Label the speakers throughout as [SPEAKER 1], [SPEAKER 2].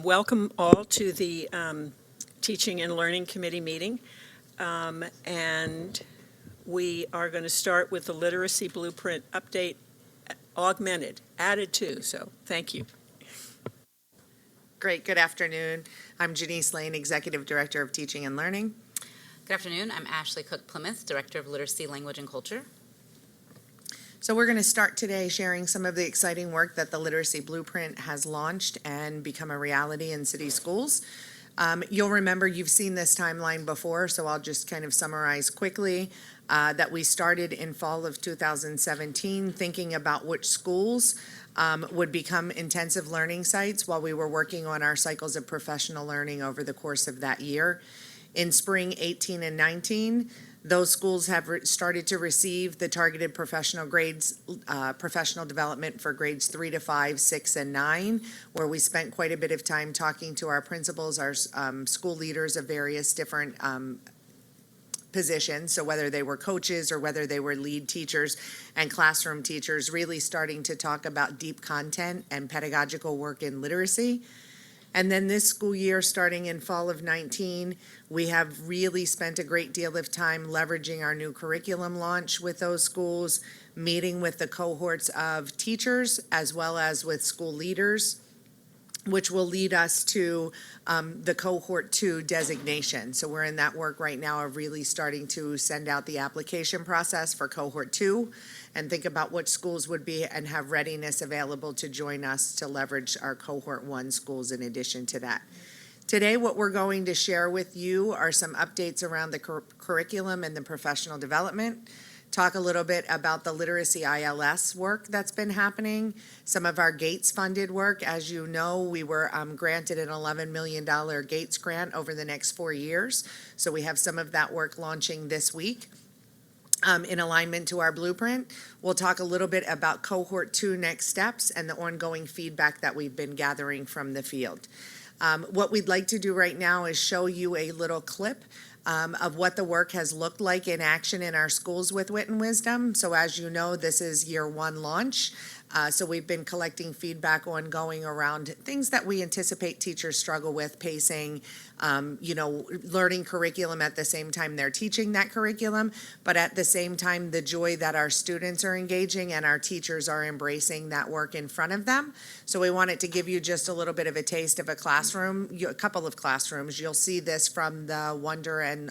[SPEAKER 1] Welcome all to the Teaching and Learning Committee meeting. And we are going to start with the literacy blueprint update, augmented, added to, so thank you.
[SPEAKER 2] Great. Good afternoon. I'm Janice Lane, Executive Director of Teaching and Learning.
[SPEAKER 3] Good afternoon. I'm Ashley Cook-Plymouth, Director of Literacy, Language, and Culture.
[SPEAKER 2] So we're going to start today sharing some of the exciting work that the Literacy Blueprint has launched and become a reality in city schools. You'll remember you've seen this timeline before, so I'll just kind of summarize quickly that we started in fall of 2017 thinking about which schools would become intensive learning sites while we were working on our cycles of professional learning over the course of that year. In spring 18 and 19, those schools have started to receive the targeted professional grades, professional development for grades 3 to 5, 6, and 9, where we spent quite a bit of time talking to our principals, our school leaders of various different positions, so whether they were coaches or whether they were lead teachers and classroom teachers, really starting to talk about deep content and pedagogical work in literacy. And then this school year, starting in fall of 19, we have really spent a great deal of time leveraging our new curriculum launch with those schools, meeting with the cohorts of teachers as well as with school leaders, which will lead us to the cohort 2 designation. So we're in that work right now of really starting to send out the application process for cohort 2 and think about which schools would be and have readiness available to join us to leverage our cohort 1 schools in addition to that. Today, what we're going to share with you are some updates around the curriculum and the professional development. Talk a little bit about the literacy ILS work that's been happening, some of our Gates funded work. As you know, we were granted an $11 million Gates grant over the next 4 years. So we have some of that work launching this week. In alignment to our blueprint. We'll talk a little bit about cohort 2 next steps and the ongoing feedback that we've been gathering from the field. What we'd like to do right now is show you a little clip of what the work has looked like in action in our schools with Wit and Wisdom. So as you know, this is year 1 launch. So we've been collecting feedback ongoing around things that we anticipate teachers struggle with, pacing, learning curriculum at the same time they're teaching that curriculum, but at the same time, the joy that our students are engaging and our teachers are embracing that work in front of them. So we wanted to give you just a little bit of a taste of a classroom, a couple of classrooms. You'll see this from the Wonder and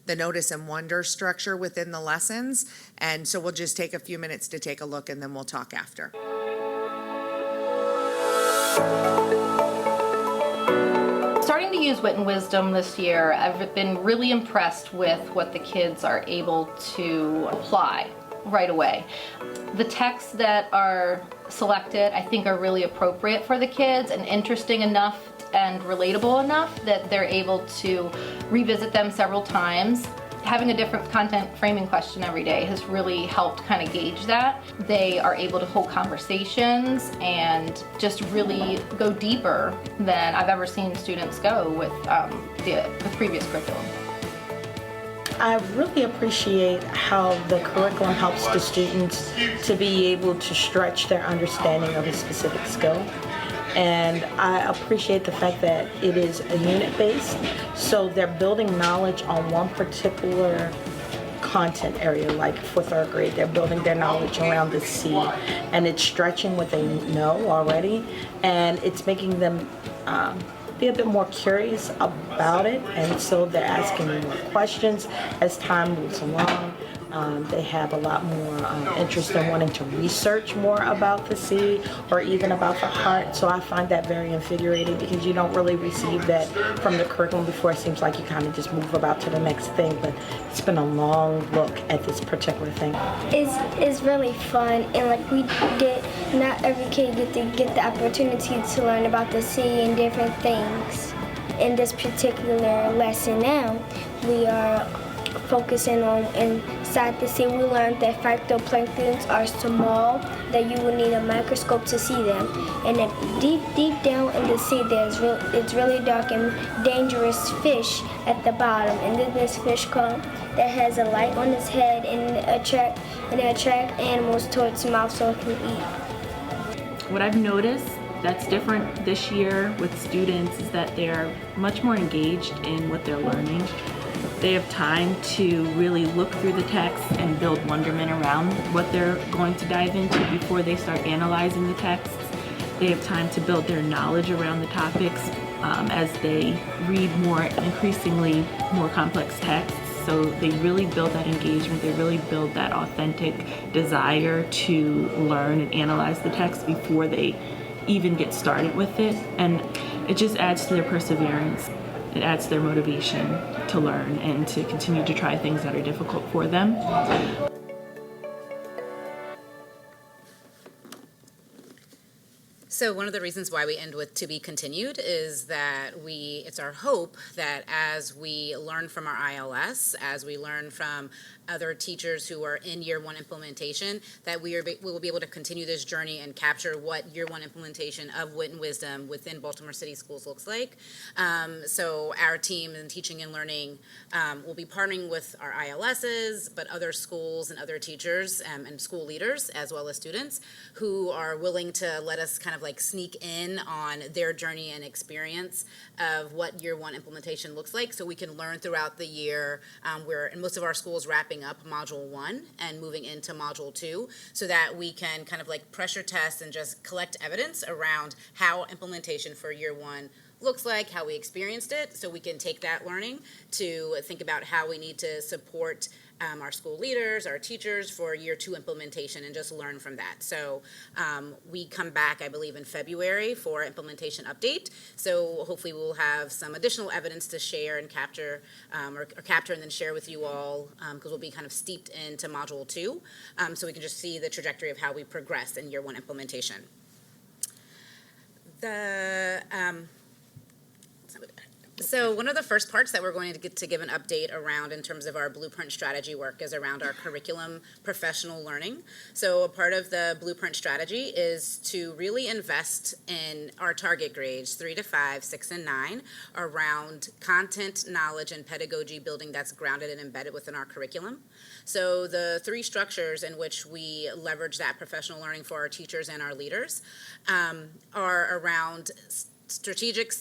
[SPEAKER 2] the Notice and Wonder structure within the lessons. And so we'll just take a few minutes to take a look and then we'll talk after.
[SPEAKER 4] Starting to use Wit and Wisdom this year, I've been really impressed with what the kids are able to apply right away. The texts that are selected, I think, are really appropriate for the kids and interesting enough and relatable enough that they're able to revisit them several times. Having a different content framing question every day has really helped kind of gauge that. They are able to hold conversations and just really go deeper than I've ever seen students go with the previous curriculum.
[SPEAKER 5] I really appreciate how the curriculum helps the students to be able to stretch their understanding of a specific skill. And I appreciate the fact that it is a unit-based, so they're building knowledge on one particular content area. Like for 3rd grade, they're building their knowledge around the C, and it's stretching what they know already, and it's making them be a bit more curious about it, and so they're asking more questions as time moves along. They have a lot more interest in wanting to research more about the C or even about the heart. So I find that very invigorating because you don't really receive that from the curriculum before. It seems like you kind of just move about to the next thing, but it's been a long look at this particular thing.
[SPEAKER 6] It's really fun, and like not every kid get the opportunity to learn about the C and different things. In this particular lesson now, we are focusing on inside the sea. We learned that phytoplanktons are small, that you will need a microscope to see them. And then deep down in the sea, it's really dark and dangerous fish at the bottom. And then this fish that has a light on its head and it attract animals to its mouth so it can eat.
[SPEAKER 7] What I've noticed that's different this year with students is that they're much more engaged in what they're learning. They have time to really look through the text and build wonderment around what they're going to dive into before they start analyzing the texts. They have time to build their knowledge around the topics as they read increasingly more complex texts. So they really build that engagement, they really build that authentic desire to learn and analyze the text before they even get started with it. And it just adds to their perseverance. It adds to their motivation to learn and to continue to try things that are difficult for them.
[SPEAKER 3] So one of the reasons why we end with "to be continued" is that it's our hope that as we learn from our ILS, as we learn from other teachers who are in year one implementation, that we will be able to continue this journey and capture what year one implementation of Wit and Wisdom within Baltimore City Schools looks like. So our team in teaching and learning will be partnering with our ILSs, but other schools and other teachers and school leaders, as well as students, who are willing to let us kind of like sneak in on their journey and experience of what year one implementation looks like, so we can learn throughout the year. We're in most of our schools wrapping up Module 1 and moving into Module 2, so that we can kind of like pressure test and just collect evidence around how implementation for year 1 looks like, how we experienced it, so we can take that learning to think about how we need to support our school leaders, our teachers for year 2 implementation, and just learn from that. So we come back, I believe, in February for implementation update. So hopefully we'll have some additional evidence to share and capture, or capture and then share with you all, because we'll be kind of steeped into Module 2, so we can just see the trajectory of how we progress in year 1 implementation. So one of the first parts that we're going to get to give an update around in terms of our blueprint strategy work is around our curriculum professional learning. So a part of the blueprint strategy is to really invest in our target grades, 3 to 5, 6, and 9, around content, knowledge, and pedagogy building that's grounded and embedded within our curriculum. So the 3 structures in which we leverage that professional learning for our teachers and our leaders are around strategic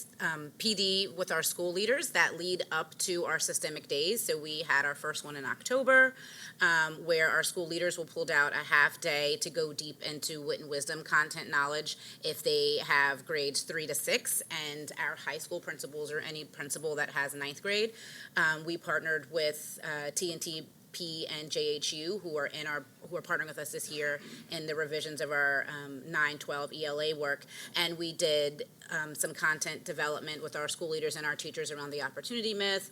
[SPEAKER 3] PD with our school leaders that lead up to our systemic days. So we had our first one in October, where our school leaders will pull out a half day to go deep into Wit and Wisdom content knowledge if they have grades 3 to 6, and our high school principals or any principal that has 9th grade. We partnered with TNT and JHU, who are partnering with us this year in the revisions of our 9-12 ELA work, and we did some content development with our school leaders and our teachers around the opportunity myth,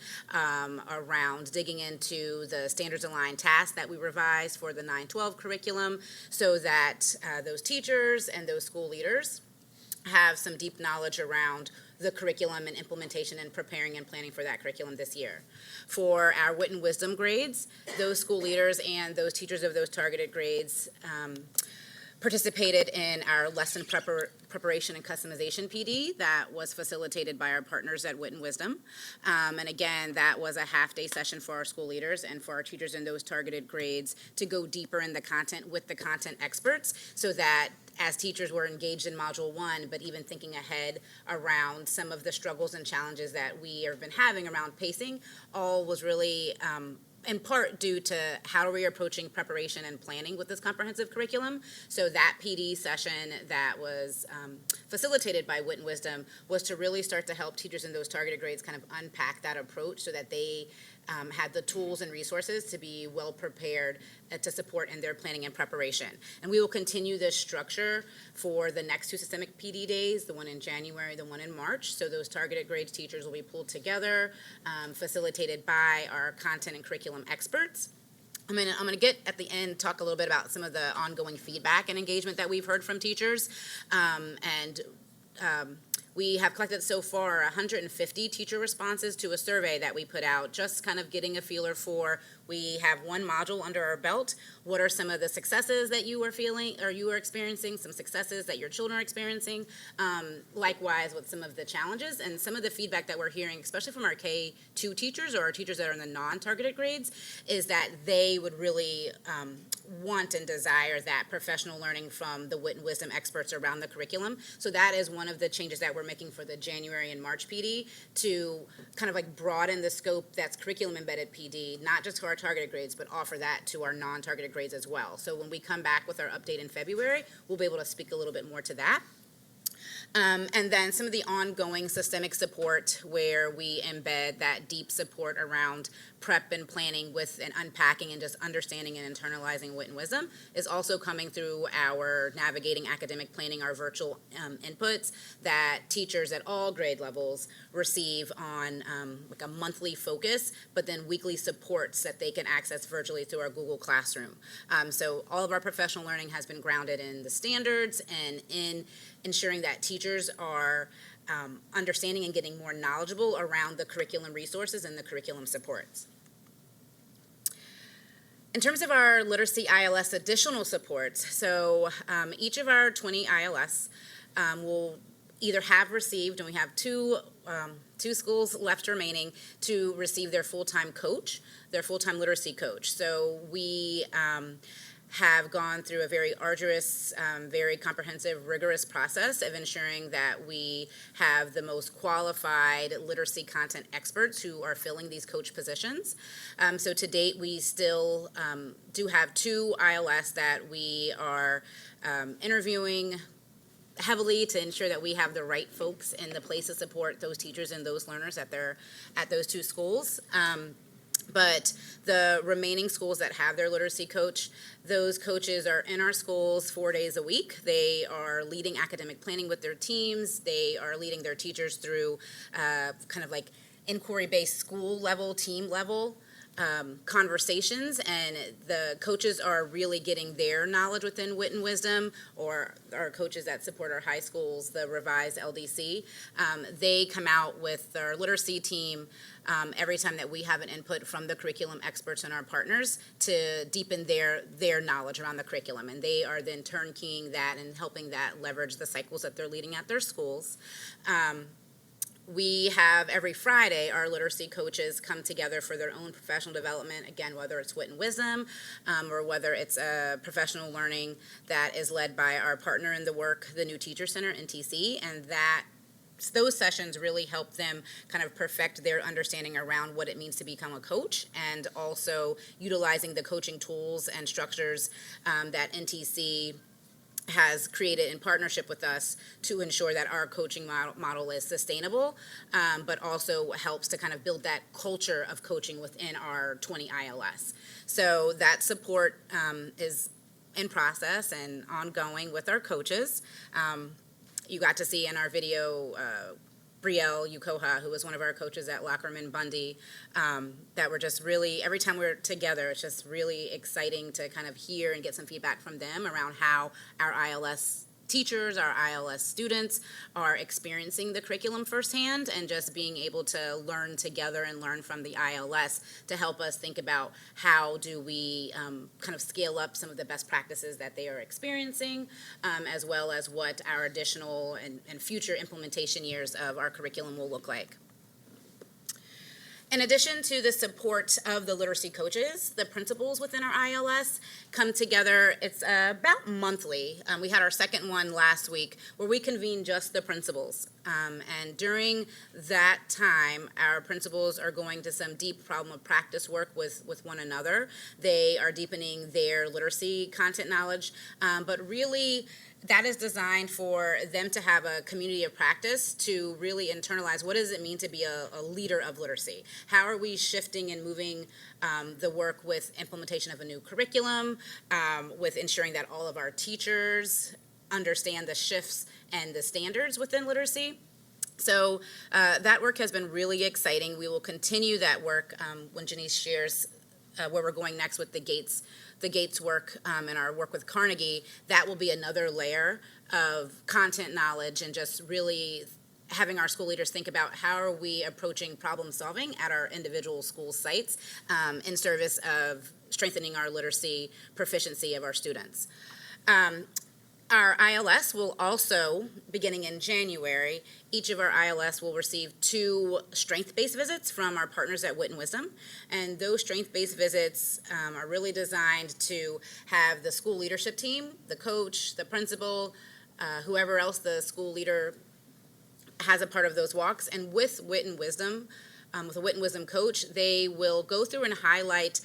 [SPEAKER 3] around digging into the standards aligned tasks that we revised for the 9-12 curriculum, so that those teachers and those school leaders have some deep knowledge around the curriculum and implementation and preparing and planning for that curriculum this year. For our Wit and Wisdom grades, those school leaders and those teachers of those targeted grades participated in our lesson preparation and customization PD that was facilitated by our partners at Wit and Wisdom. And again, that was a half-day session for our school leaders and for our teachers in those targeted grades to go deeper in the content with the content experts, so that as teachers were engaged in Module 1, but even thinking ahead around some of the struggles and challenges that we have been having around pacing, all was really in part due to how are we approaching preparation and planning with this comprehensive curriculum. So that PD session that was facilitated by Wit and Wisdom was to really start to help teachers in those targeted grades kind of unpack that approach, so that they had the tools and resources to be well prepared to support in their planning and preparation. And we will continue this structure for the next 2 systemic PD days, the one in January, the one in March. So those targeted grades teachers will be pulled together, facilitated by our content and curriculum experts. I'm going to get at the end, talk a little bit about some of the ongoing feedback and engagement that we've heard from teachers. We have collected so far 150 teacher responses to a survey that we put out, just kind of getting a feeler for, we have one module under our belt, what are some of the successes that you are feeling or you are experiencing, some successes that your children are experiencing, likewise with some of the challenges and some of the feedback that we're hearing, especially from our K-2 teachers or our teachers that are in the non-targeted grades, is that they would really want and desire that professional learning from the wit and wisdom experts around the curriculum. So that is one of the changes that we're making for the January and March PD, to kind of like broaden the scope that's curriculum embedded PD, not just for our targeted grades, but offer that to our non-targeted grades as well. So when we come back with our update in February, we'll be able to speak a little bit more to that. And then some of the ongoing systemic support where we embed that deep support around prep and planning with and unpacking and just understanding and internalizing wit and wisdom is also coming through our navigating academic planning, our virtual inputs that teachers at all grade levels receive on like a monthly focus, but then weekly supports that they can access virtually through our Google Classroom. So all of our professional learning has been grounded in the standards and in ensuring that teachers are understanding and getting more knowledgeable around the curriculum resources and the curriculum supports. In terms of our literacy ILS additional supports, so each of our 20 ILS will either have received, and we have two schools left remaining to receive their full-time coach, their full-time literacy coach. So we have gone through a very arduous, very comprehensive, rigorous process of ensuring that we have the most qualified literacy content experts who are filling these coach positions. So to date, we still do have 2 ILS that we are interviewing heavily to ensure that we have the right folks in the place to support those teachers and those learners at those 2 schools. But the remaining schools that have their literacy coach, those coaches are in our schools 4 days a week. They are leading academic planning with their teams. They are leading their teachers through kind of like inquiry-based school level, team level conversations, and the coaches are really getting their knowledge within wit and wisdom, or our coaches that support our high schools, the revised LDC. They come out with their literacy team every time that we have an input from the curriculum experts and our partners to deepen their knowledge around the curriculum, and they are then turnkeying that and helping that leverage the cycles that they're leading at their schools. We have every Friday our literacy coaches come together for their own professional development, again, whether it's wit and wisdom or whether it's a professional learning that is led by our partner in the work, the New Teacher Center, NTC, and those sessions really help them kind of perfect their understanding around what it means to become a coach, and also utilizing the coaching tools and structures that NTC has created in partnership with us to ensure that our coaching model is sustainable, but also helps to kind of build that culture of coaching within our 20 ILS. So that support is in process and ongoing with our coaches. You got to see in our video Brielle Ukoha, who was one of our coaches at Lockerman Bundy, that were just really, every time we're together, it's just really exciting to kind of hear and get some feedback from them around how our ILS teachers, our ILS students are experiencing the curriculum firsthand, and just being able to learn together and learn from the ILS to help us think about how do we kind of scale up some of the best practices that they are experiencing, as well as what our additional and future implementation years of our curriculum will look like. In addition to the support of the literacy coaches, the principals within our ILS come together. It's about monthly. We had our second one last week where we convened just the principals. And during that time, our principals are going to some deep problem of practice work with one another. They are deepening their literacy content knowledge, but really that is designed for them to have a community of practice to really internalize what does it mean to be a leader of literacy. How are we shifting and moving the work with implementation of a new curriculum, with ensuring that all of our teachers understand the shifts and the standards within literacy. So that work has been really exciting. We will continue that work when Janice shares where we're going next with the Gates work and our work with Carnegie. That will be another layer of content knowledge and just really having our school leaders think about how are we approaching problem solving at our individual school sites in service of strengthening our literacy proficiency of our students. Our ILS will also, beginning in January, each of our ILS will receive 2 strength-based visits from our partners at Wit and Wisdom. And those strength-based visits are really designed to have the school leadership team, the coach, the principal, whoever else the school leader has a part of those walks. And with Wit and Wisdom, with a Wit and Wisdom coach, they will go through and highlight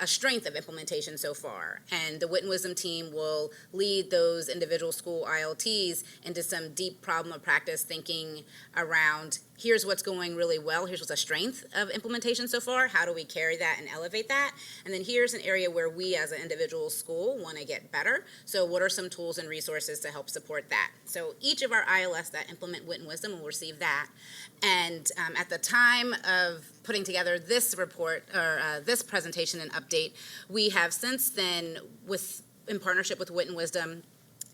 [SPEAKER 3] a strength of implementation so far. And the Wit and Wisdom team will lead those individual school ILTs into some deep problem of practice thinking around, here's what's going really well, here's what's a strength of implementation so far, how do we carry that and elevate that? And then here's an area where we as an individual school want to get better. So what are some tools and resources to help support that? So each of our ILS that implement Wit and Wisdom will receive that. And at the time of putting together this report or this presentation and update, we have since then, in partnership with Wit and Wisdom,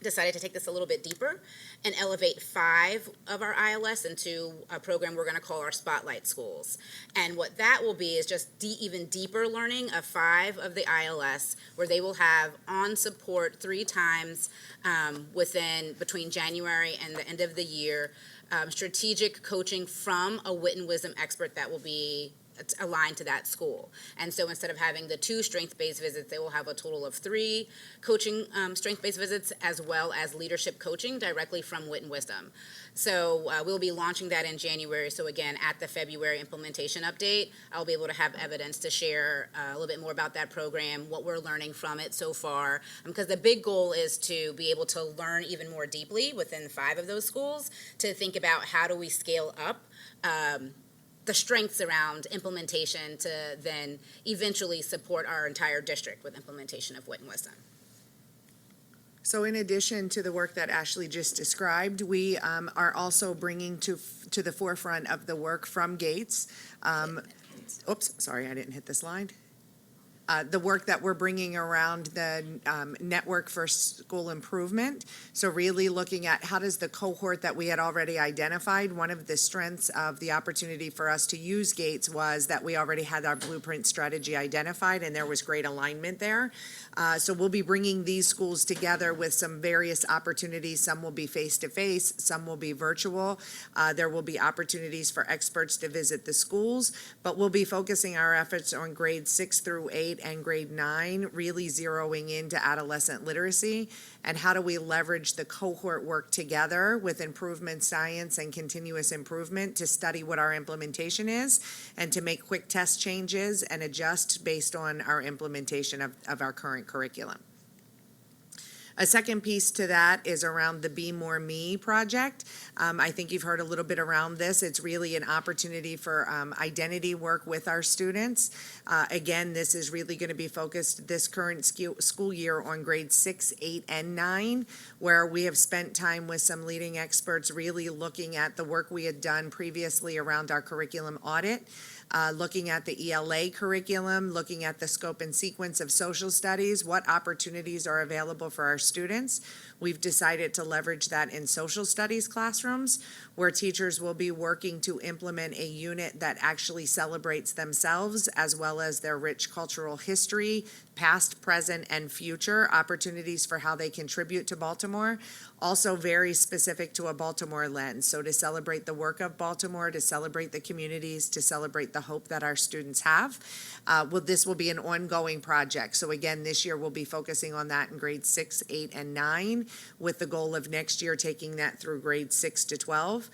[SPEAKER 3] decided to take this a little bit deeper and elevate 5 of our ILS into a program we're going to call our Spotlight Schools. And what that will be is just even deeper learning of 5 of the ILS, where they will have on support 3 times between January and the end of the year, strategic coaching from a Wit and Wisdom expert that will be aligned to that school. And so instead of having the 2 strength-based visits, they will have a total of 3 coaching strength-based visits, as well as leadership coaching directly from Wit and Wisdom. So we'll be launching that in January. So again, at the February implementation update, I'll be able to have evidence to share a little bit more about that program, what we're learning from it so far. Because the big goal is to be able to learn even more deeply within 5 of those schools to think about how do we scale up the strengths around implementation to then eventually support our entire district with implementation of Wit and Wisdom.
[SPEAKER 2] So in addition to the work that Ashley just described, we are also bringing to the forefront of the work from Gates. Oops, sorry, I didn't hit the slide. The work that we're bringing around the network for school improvement. So really looking at how does the cohort that we had already identified, one of the strengths of the opportunity for us to use Gates was that we already had our blueprint strategy identified and there was great alignment there. So we'll be bringing these schools together with some various opportunities. Some will be face-to-face, some will be virtual. There will be opportunities for experts to visit the schools, but we'll be focusing our efforts on grades 6 through 8 and grade 9, really zeroing into adolescent literacy and how do we leverage the cohort work together with improvement science and continuous improvement to study what our implementation is and to make quick test changes and adjust based on our implementation of our current curriculum. A second piece to that is around the Be More Me project. I think you've heard a little bit around this. It's really an opportunity for identity work with our students. Again, this is really going to be focused this current school year on grades 6, 8, and 9, where we have spent time with some leading experts really looking at the work we had done previously around our curriculum audit. Looking at the ELA curriculum, looking at the scope and sequence of social studies, what opportunities are available for our students. We've decided to leverage that in social studies classrooms, where teachers will be working to implement a unit that actually celebrates themselves as well as their rich cultural history, past, present, and future opportunities for how they contribute to Baltimore. Also very specific to a Baltimore lens. So to celebrate the work of Baltimore, to celebrate the communities, to celebrate the hope that our students have. This will be an ongoing project. So again, this year we'll be focusing on that in grades 6, 8, and 9, with the goal of next year taking that through grades 6 to 12.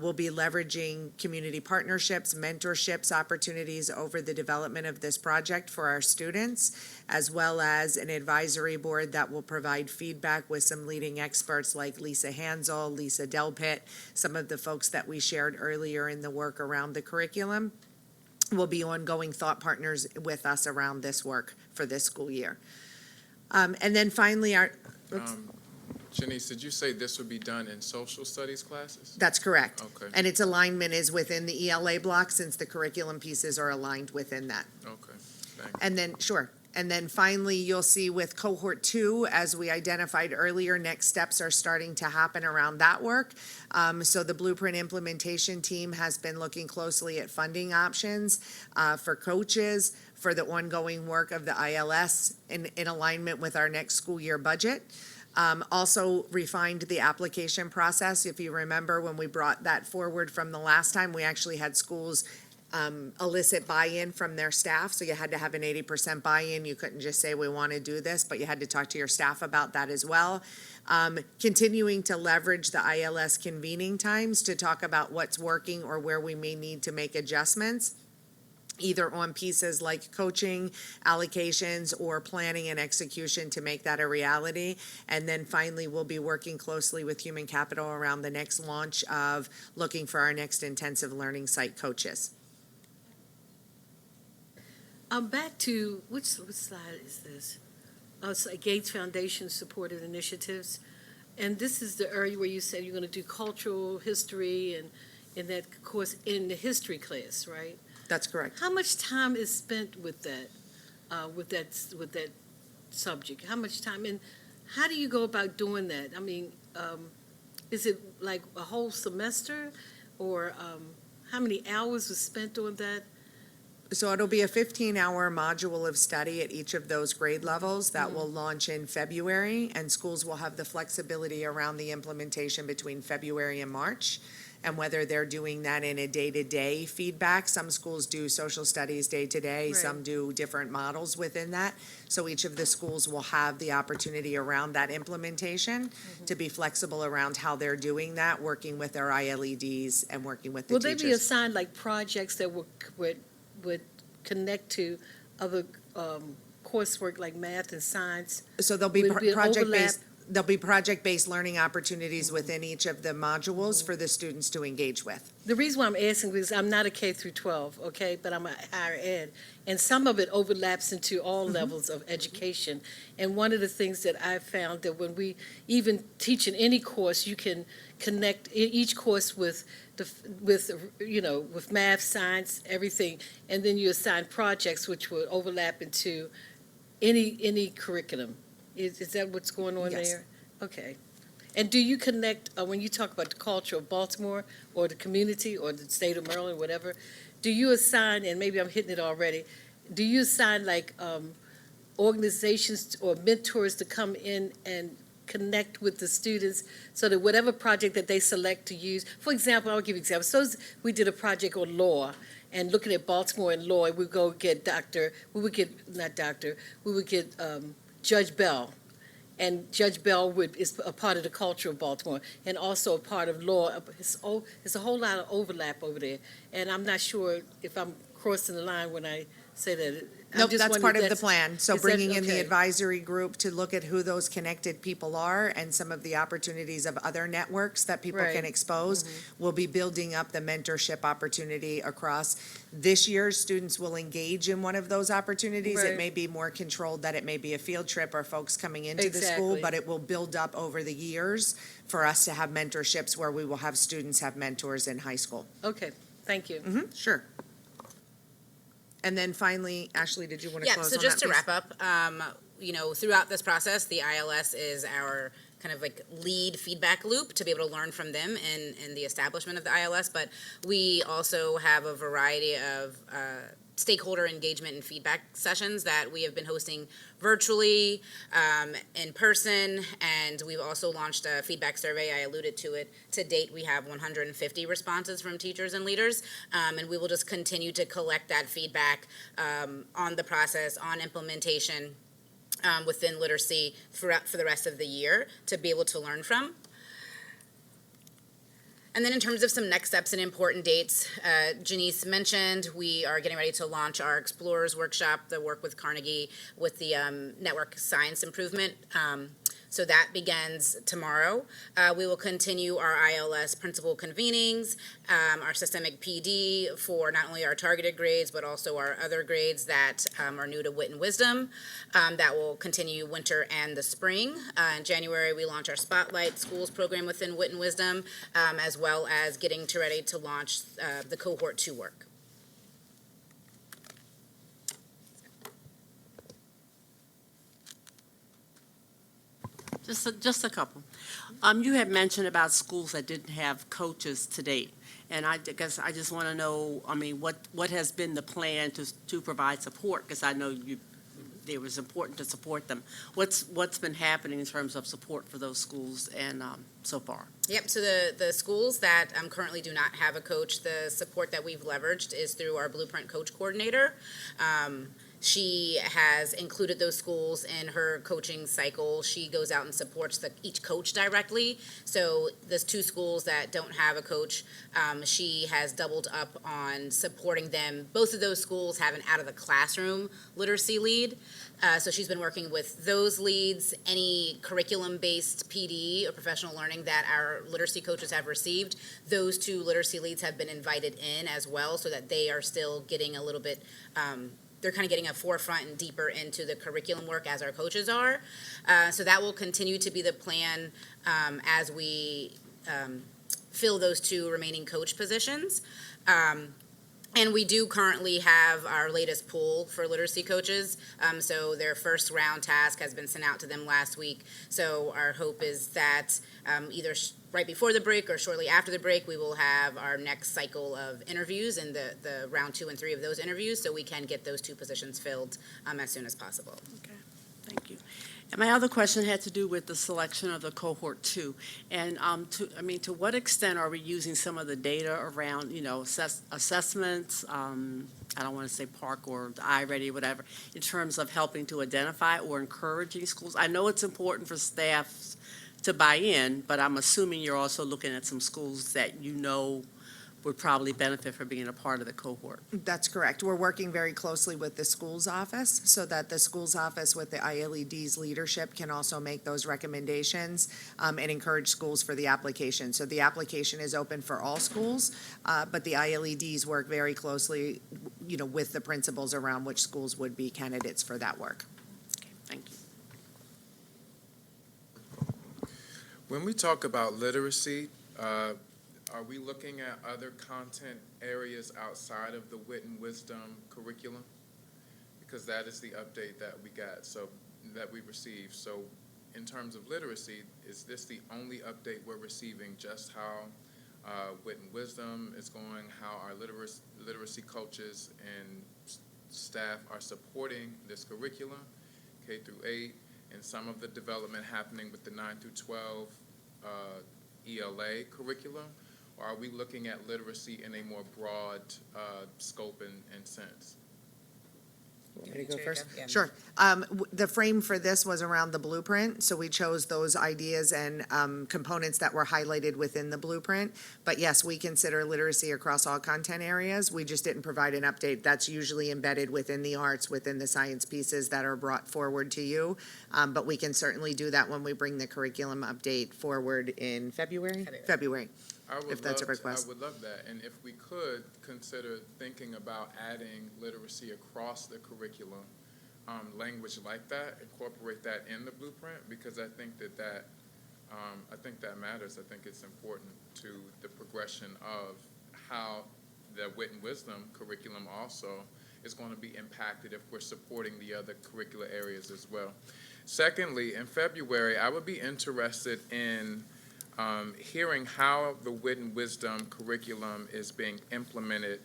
[SPEAKER 2] We'll be leveraging community partnerships, mentorships, opportunities over the development of this project for our students, as well as an advisory board that will provide feedback with some leading experts like Lisa Hansel, Lisa Delpit, some of the folks that we shared earlier in the work around the curriculum will be ongoing thought partners with us around this work for this school year. And then finally,
[SPEAKER 8] Janice, did you say this would be done in social studies classes?
[SPEAKER 2] that's correct.
[SPEAKER 8] Okay.
[SPEAKER 2] And its alignment is within the ELA block since the curriculum pieces are aligned within that.
[SPEAKER 8] Okay, thanks.
[SPEAKER 2] And then, sure. And then finally, you'll see with cohort 2, as we identified earlier, next steps are starting to happen around that work. So the blueprint implementation team has been looking closely at funding options for coaches, for the ongoing work of the ILS in alignment with our next school year budget. Also refined the application process. If you remember, when we brought that forward from the last time, we actually had schools elicit buy-in from their staff, so you had to have an 80% buy-in. You couldn't just say, we want to do this, but you had to talk to your staff about that as well. Continuing to leverage the ILS convening times to talk about what's working or where we may need to make adjustments, either on pieces like coaching, allocations, or planning and execution to make that a reality. And then finally, we'll be working closely with human capital around the next launch of looking for our next intensive learning site coaches.
[SPEAKER 9] Back to, which slide is this? It's like Gates Foundation supported initiatives. And this is the area where you said you're going to do cultural history and in that course in the history class, right?
[SPEAKER 2] That's correct.
[SPEAKER 9] How much time is spent with that subject? How much time, and how do you go about doing that? I mean, is it like a whole semester, or how many hours was spent on that?
[SPEAKER 2] So it'll be a 15-hour module of study at each of those grade levels that will launch in February, and schools will have the flexibility around the implementation between February and March, and whether they're doing that in a day-to-day feedback. Some schools do social studies day-to-day,
[SPEAKER 9] Right.
[SPEAKER 2] some do different models within that. So each of the schools will have the opportunity around that implementation to be flexible around how they're doing that, working with their ILEDs and working with the
[SPEAKER 9] Will
[SPEAKER 2] teachers.
[SPEAKER 9] they be assigned like projects that would connect to other coursework like math and science?
[SPEAKER 2] So there'll be
[SPEAKER 9] Will it be an
[SPEAKER 2] project-based, there'll be project-based learning opportunities within each of the modules for the students to engage with.
[SPEAKER 9] The reason why I'm asking is I'm not a K through 12, okay, but I'm a higher ed, and some of it overlaps into all levels of education. And one of the things that I've found that when we even teach in any course, you can connect each course with math, science, everything, and then you assign projects which will overlap into any curriculum. Is that what's going on
[SPEAKER 2] Yes.
[SPEAKER 9] there? Okay. And do you connect, when you talk about the culture of Baltimore or the community or the state of Maryland, whatever, do you assign, and maybe I'm hitting it already, do you assign like organizations or mentors to come in and connect with the students so that whatever project that they select to use, for example, I'll give you an example. So we did a project on law and looking at Baltimore and law, we would get Judge Bell. And Judge Bell is a part of the culture of Baltimore and also a part of law. It's a whole lot of overlap over there. And I'm not sure if I'm crossing the line when I say that.
[SPEAKER 2] Nope, that's part of the plan. So
[SPEAKER 9] is that-
[SPEAKER 2] bringing in the
[SPEAKER 9] okay.
[SPEAKER 2] advisory group to look at who those connected people are and some of the opportunities of other networks that people
[SPEAKER 9] Right.
[SPEAKER 2] can expose. We'll be building up the mentorship opportunity across. This year, students will engage in one of those opportunities. It
[SPEAKER 9] Right.
[SPEAKER 2] may be more controlled, that it may be a field trip or folks coming into the school,
[SPEAKER 9] Exactly.
[SPEAKER 2] but it will build up over the years for us to have mentorships where we will have students have mentors in high school.
[SPEAKER 9] Okay, thank you.
[SPEAKER 2] Sure. And then finally, Ashley, did you want to
[SPEAKER 3] Yeah,
[SPEAKER 2] close
[SPEAKER 3] so
[SPEAKER 2] on
[SPEAKER 3] just
[SPEAKER 2] that,
[SPEAKER 3] to
[SPEAKER 2] please?
[SPEAKER 3] wrap up, throughout this process, the ILS is our kind of like lead feedback loop to be able to learn from them in the establishment of the ILS, but we also have a variety of stakeholder engagement and feedback sessions that we have been hosting virtually, in person, and we've also launched a feedback survey. I alluded to it. To date, we have 150 responses from teachers and leaders, and we will just continue to collect that feedback on the process, on implementation within literacy for the rest of the year to be able to learn from. And then in terms of some next steps and important dates, Janice mentioned we are getting ready to launch our Explorers Workshop, the work with Carnegie with the network science improvement. So that begins tomorrow. We will continue our ILS principal convenings, our systemic PD for not only our targeted grades, but also our other grades that are new to Wit and Wisdom. That will continue winter and the spring. In January, we launch our Spotlight Schools program within Wit and Wisdom, as well as getting ready to launch the Cohort 2 work.
[SPEAKER 10] Just a couple. You had mentioned about schools that didn't have coaches to date, and I guess I just want to know, I mean, what has been the plan to provide support? Because I know it was important to support them. What's been happening in terms of support for those schools and so far?
[SPEAKER 3] Yep, so the schools that currently do not have a coach, the support that we've leveraged is through our Blueprint Coach Coordinator. She has included those schools in her coaching cycle. She goes out and supports each coach directly. So there's 2 schools that don't have a coach. She has doubled up on supporting them. Both of those schools have an out-of-the-classroom literacy lead. So she's been working with those leads, any curriculum-based PD or professional learning that our literacy coaches have received. Those 2 literacy leads have been invited in as well so that they are still getting a little bit they're kind of getting a forefront and deeper into the curriculum work as our coaches are. So that will continue to be the plan as we fill those 2 remaining coach positions. And we do currently have our latest pool for literacy coaches. So their first round task has been sent out to them last week. So our hope is that either right before the break or shortly after the break, we will have our next cycle of interviews and the round 2 and 3 of those interviews, so we can get those 2 positions filled as soon as possible.
[SPEAKER 10] Okay, thank you. And my other question had to do with the selection of the cohort 2. And to what extent are we using some of the data around, assessments, I don't want to say PARC or the iReady, whatever, in terms of helping to identify or encouraging schools? I know it's important for staff to buy in, but I'm assuming you're also looking at some schools that would probably benefit from being a part of the cohort.
[SPEAKER 2] That's correct. We're working very closely with the school's office so that the school's office with the ILED's leadership can also make those recommendations and encourage schools for the application. So the application is open for all schools, but the ILEDs work very closely, with the principals around which schools would be candidates for that work.
[SPEAKER 10] Okay, thank you.
[SPEAKER 8] When we talk about literacy, are we looking at other content areas outside of the Wit and Wisdom curriculum? Because that is the update that we got, that we received. So in terms of literacy, is this the only update we're receiving, just how Wit and Wisdom is going, how our literacy coaches and staff are supporting this curriculum, K through 8, and some of the development happening with the 9 through 12 ELA curriculum? Or are we looking at literacy in a more broad scope and sense?
[SPEAKER 2] Want me to go first?
[SPEAKER 3] Yeah.
[SPEAKER 2] Sure. The frame for this was around the blueprint, so we chose those ideas and components that were highlighted within the blueprint. But yes, we consider literacy across all content areas. We just didn't provide an update. That's usually embedded within the arts, within the science pieces that are brought forward to you. But we can certainly do that when we bring the curriculum update forward in February? February. If that's a request.
[SPEAKER 8] I would love that. And if we could consider thinking about adding literacy across the curriculum, language like that, incorporate that in the blueprint, because I think that matters. I think it's important to the progression of how the Wit and Wisdom curriculum also is going to be impacted if we're supporting the other curricular areas as well. Secondly, in February, I would be interested in hearing how the Wit and Wisdom curriculum is being implemented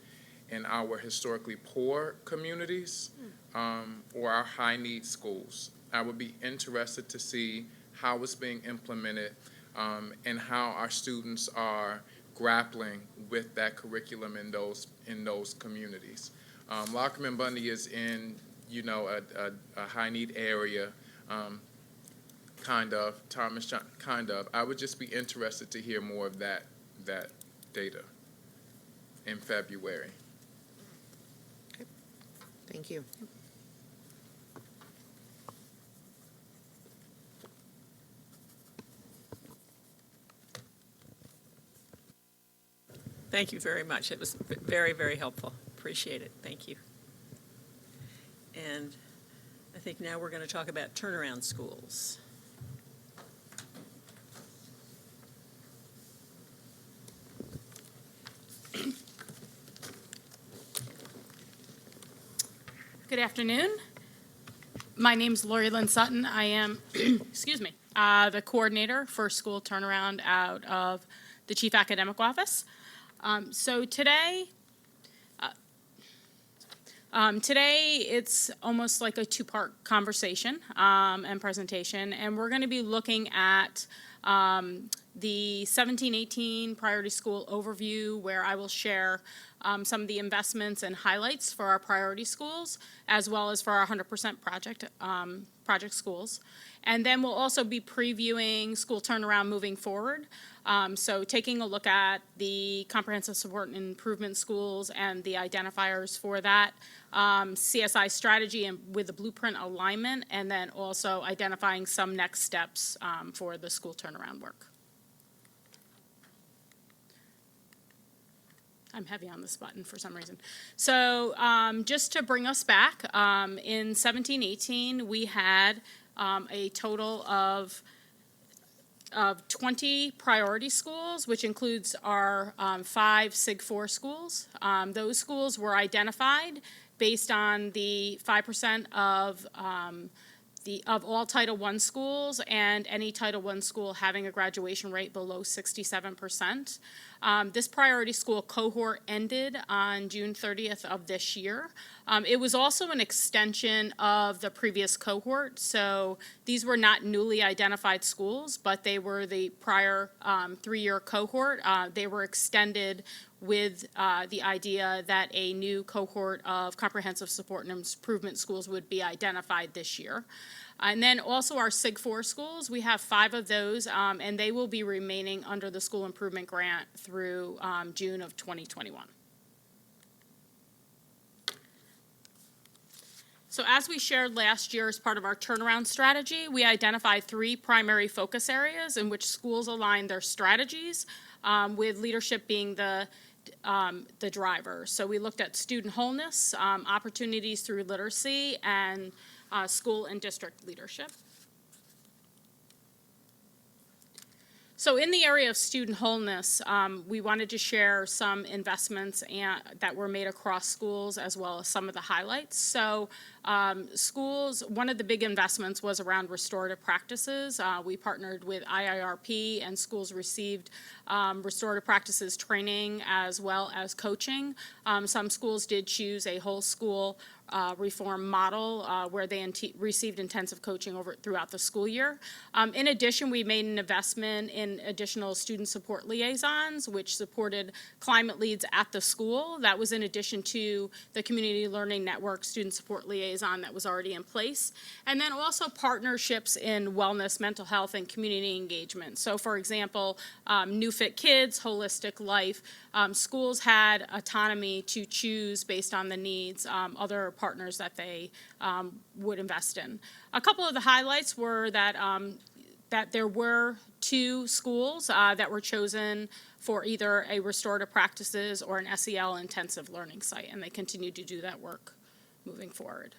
[SPEAKER 8] in our historically poor communities or our high-need schools. I would be interested to see how it's being implemented and how our students are grappling with that curriculum in those communities. Lockman Bundy is in, a high-need area. Thomas John, I would just be interested to hear more of that data in February.
[SPEAKER 2] Okay. Thank you.
[SPEAKER 1] Thank you very much. It was very, very helpful. Appreciate it. Thank you. And I think now we're going to talk about turnaround schools.
[SPEAKER 11] Good afternoon. My name's Lori Lynn Sutton. I am, excuse me, the coordinator for school turnaround out of the Chief Academic Office. So today it's almost like a two-part conversation and presentation, and we're going to be looking at the 17-18 priority school overview, where I will share some of the investments and highlights for our priority schools, as well as for our 100% project schools. And then we'll also be previewing school turnaround moving forward. So taking a look at the comprehensive support and improvement schools and the identifiers for that, CSI strategy and with the blueprint alignment, and then also identifying some next steps for the school turnaround work. I'm heavy on this button for some reason. So just to bring us back, in 17-18, we had a total of 20 priority schools, which includes our 5 Sig 4 schools. Those schools were identified based on the 5% of all Title I schools and any Title I school having a graduation rate below 67%. This priority school cohort ended on June 30th of this year. It was also an extension of the previous cohort, so these were not newly identified schools, but they were the prior 3-year cohort. They were extended with the idea that a new cohort of comprehensive support and improvement schools would be identified this year. And then also our Sig 4 schools, we have 5 of those, and they will be remaining under the school improvement grant through June of 2021. So as we shared last year as part of our turnaround strategy, we identified 3 primary focus areas in which schools align their strategies, with leadership being the driver. So we looked at student wholeness, opportunities through literacy, and school and district leadership. So in the area of student wholeness, we wanted to share some investments that were made across schools, as well as some of the highlights. So schools, one of the big investments was around restorative practices. We partnered with IIRP, and schools received restorative practices training as well as coaching. Some schools did choose a whole school reform model where they received intensive coaching throughout the school year. In addition, we made an investment in additional student support liaisons, which supported climate leads at the school. That was in addition to the Community Learning Network student support liaison that was already in place. And then also partnerships in wellness, mental health, and community engagement. So for example, New Fit Kids, Holistic Life, schools had autonomy to choose based on the needs, other partners that they would invest in. A couple of the highlights were that that there were 2 schools that were chosen for either a restorative practices or an SEL intensive learning site, and they continue to do that work moving forward.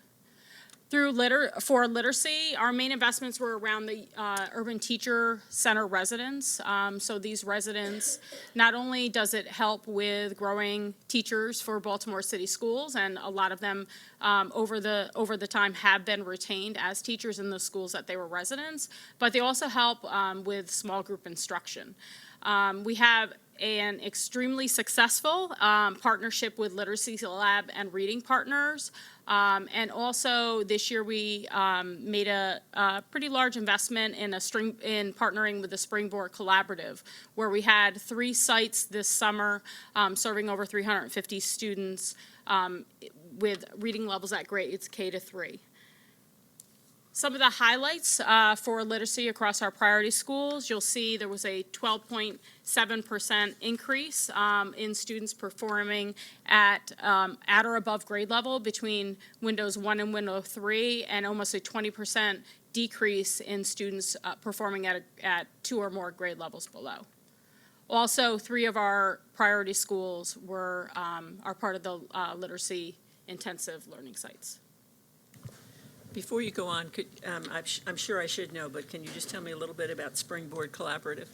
[SPEAKER 11] For literacy, our main investments were around the urban teacher center residents. So these residents, not only does it help with growing teachers for Baltimore City schools, and a lot of them over the time have been retained as teachers in the schools that they were residents, but they also help with small group instruction. We have an extremely successful partnership with Literacy Lab and Reading Partners. And also this year we made a pretty large investment in partnering with the Springboard Collaborative, where we had 3 sites this summer serving over 350 students with reading levels at grades K to 3. Some of the highlights for literacy across our priority schools, you'll see there was a 12.7% increase in students performing at or above grade level between Windows 1 and Windows 3, and almost a 20% decrease in students performing at 2 or more grade levels below. Also, 3 of our priority schools are part of the literacy intensive learning sites.
[SPEAKER 1] Before you go on, I'm sure I should know, but can you just tell me a little bit about Springboard Collaborative?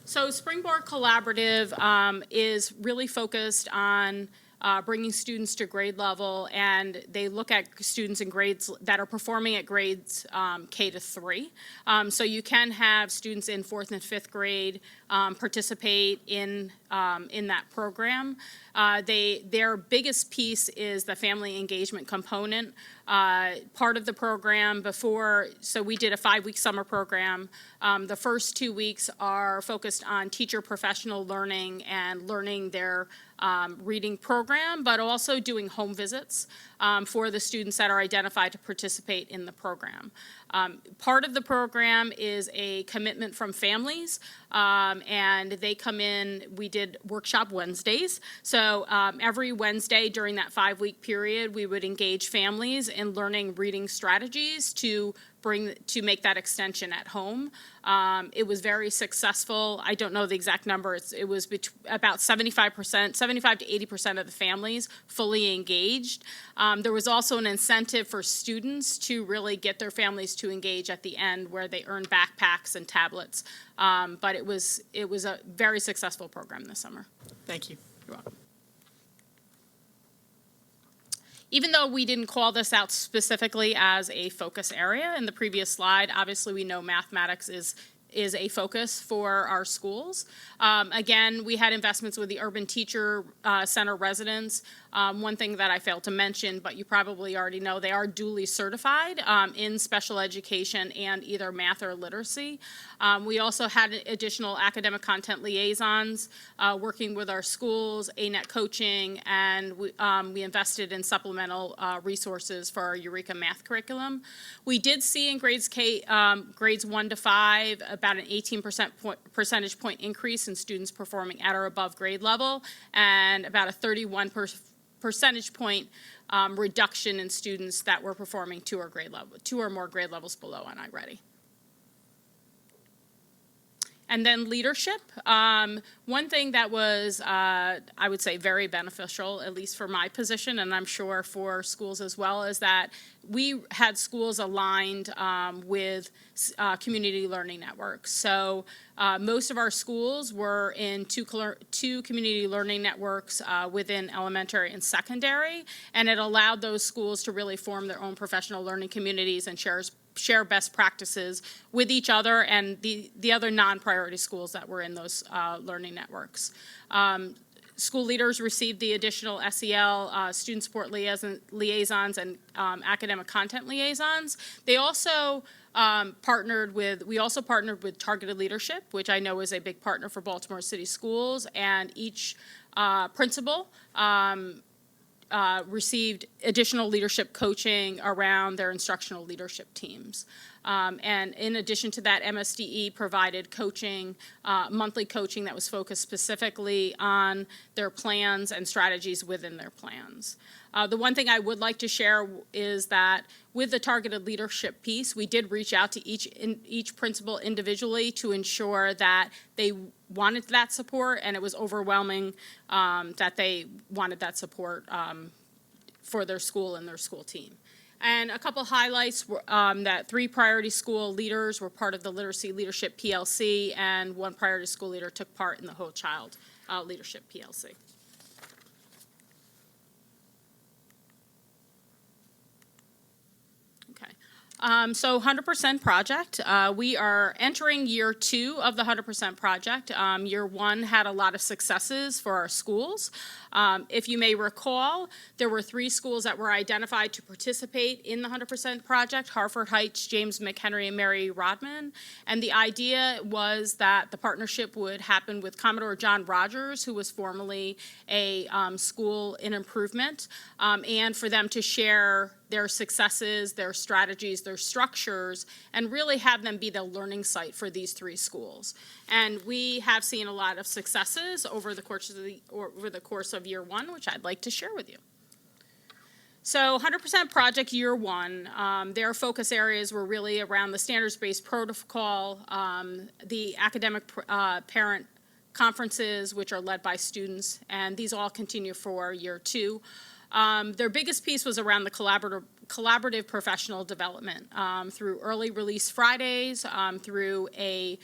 [SPEAKER 11] So Springboard Collaborative is really focused on bringing students to grade level, and they look at students in grades that are performing at grades K to 3. So you can have students in 4th and 5th grade participate in that program. Their biggest piece is the family engagement component. Part of the program so we did a 5-week summer program. The first 2 weeks are focused on teacher professional learning and learning their reading program, but also doing home visits for the students that are identified to participate in the program. Part of the program is a commitment from families, and they come in. We did workshop Wednesdays. So every Wednesday during that 5-week period, we would engage families in learning reading strategies to make that extension at home. It was very successful. I don't know the exact number. It was about 75% to 80% of the families fully engaged. There was also an incentive for students to really get their families to engage at the end, where they earned backpacks and tablets. But it was a very successful program this summer.
[SPEAKER 1] Thank you.
[SPEAKER 11] You're welcome. Even though we didn't call this out specifically as a focus area in the previous slide, obviously we know mathematics is a focus for our schools. Again, we had investments with the Urban Teacher Center residents. One thing that I failed to mention, but you probably already know, they are duly certified in special education and either math or literacy. We also had additional academic content liaisons working with our schools, ANET coaching, and we invested in supplemental resources for our Eureka math curriculum. We did see in grades 1 to 5 about an 18% percentage point increase in students performing at or above grade level, and about a 31 percentage point reduction in students that were performing 2 or more grade levels below on iReady. And then leadership. One thing that was, I would say, very beneficial, at least for my position, and I'm sure for schools as well, is that we had schools aligned with community learning networks. So most of our schools were in two community learning networks within elementary and secondary, and it allowed those schools to really form their own professional learning communities and share best practices with each other and the other non-priority schools that were in those learning networks. School leaders received the additional SEL, student support liaisons, and academic content liaisons. They also partnered with Targeted Leadership, which I know is a big partner for Baltimore City Schools, and each principal received additional leadership coaching around their instructional leadership teams. And in addition to that, MSDE provided coaching, monthly coaching that was focused specifically on their plans and strategies within their plans. The one thing I would like to share is that with the targeted leadership piece, we did reach out to each principal individually to ensure that they wanted that support, and it was overwhelming that they wanted that support for their school and their school team. And a couple highlights were that 3 priority school leaders were part of the Literacy Leadership PLC, and 1 priority school leader took part in the Whole Child Leadership PLC. So 100% project. We are entering year 2 of the 100% project. Year 1 had a lot of successes for our schools. If you may recall, there were 3 schools that were identified to participate in the 100% project: Hartford Heights, James McHenry, and Mary Rodman. And the idea was that the partnership would happen with Commodore John Rogers, who was formerly a school in improvement, and for them to share their successes, their strategies, their structures, and really have them be the learning site for these 3 schools. And we have seen a lot of successes over the course of year 1, which I'd like to share with you. So 100% project year 1, their focus areas were really around the standards-based protocol, the academic parent conferences, which are led by students, and these all continue for year 2. Their biggest piece was around the collaborative professional development through early release Fridays, through a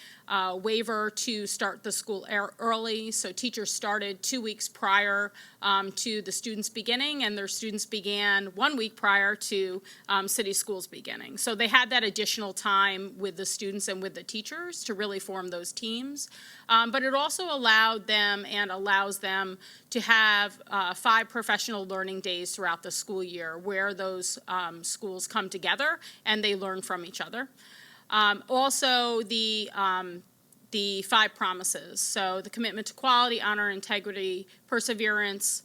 [SPEAKER 11] waiver to start the school early. So teachers started 2 weeks prior to the students beginning, and their students began 1 week prior to city schools beginning. So they had that additional time with the students and with the teachers to really form those teams. But it also allowed them and allows them to have 5 professional learning days throughout the school year where those schools come together and they learn from each other. Also, the 5 promises. So the commitment to quality, honor, integrity, perseverance,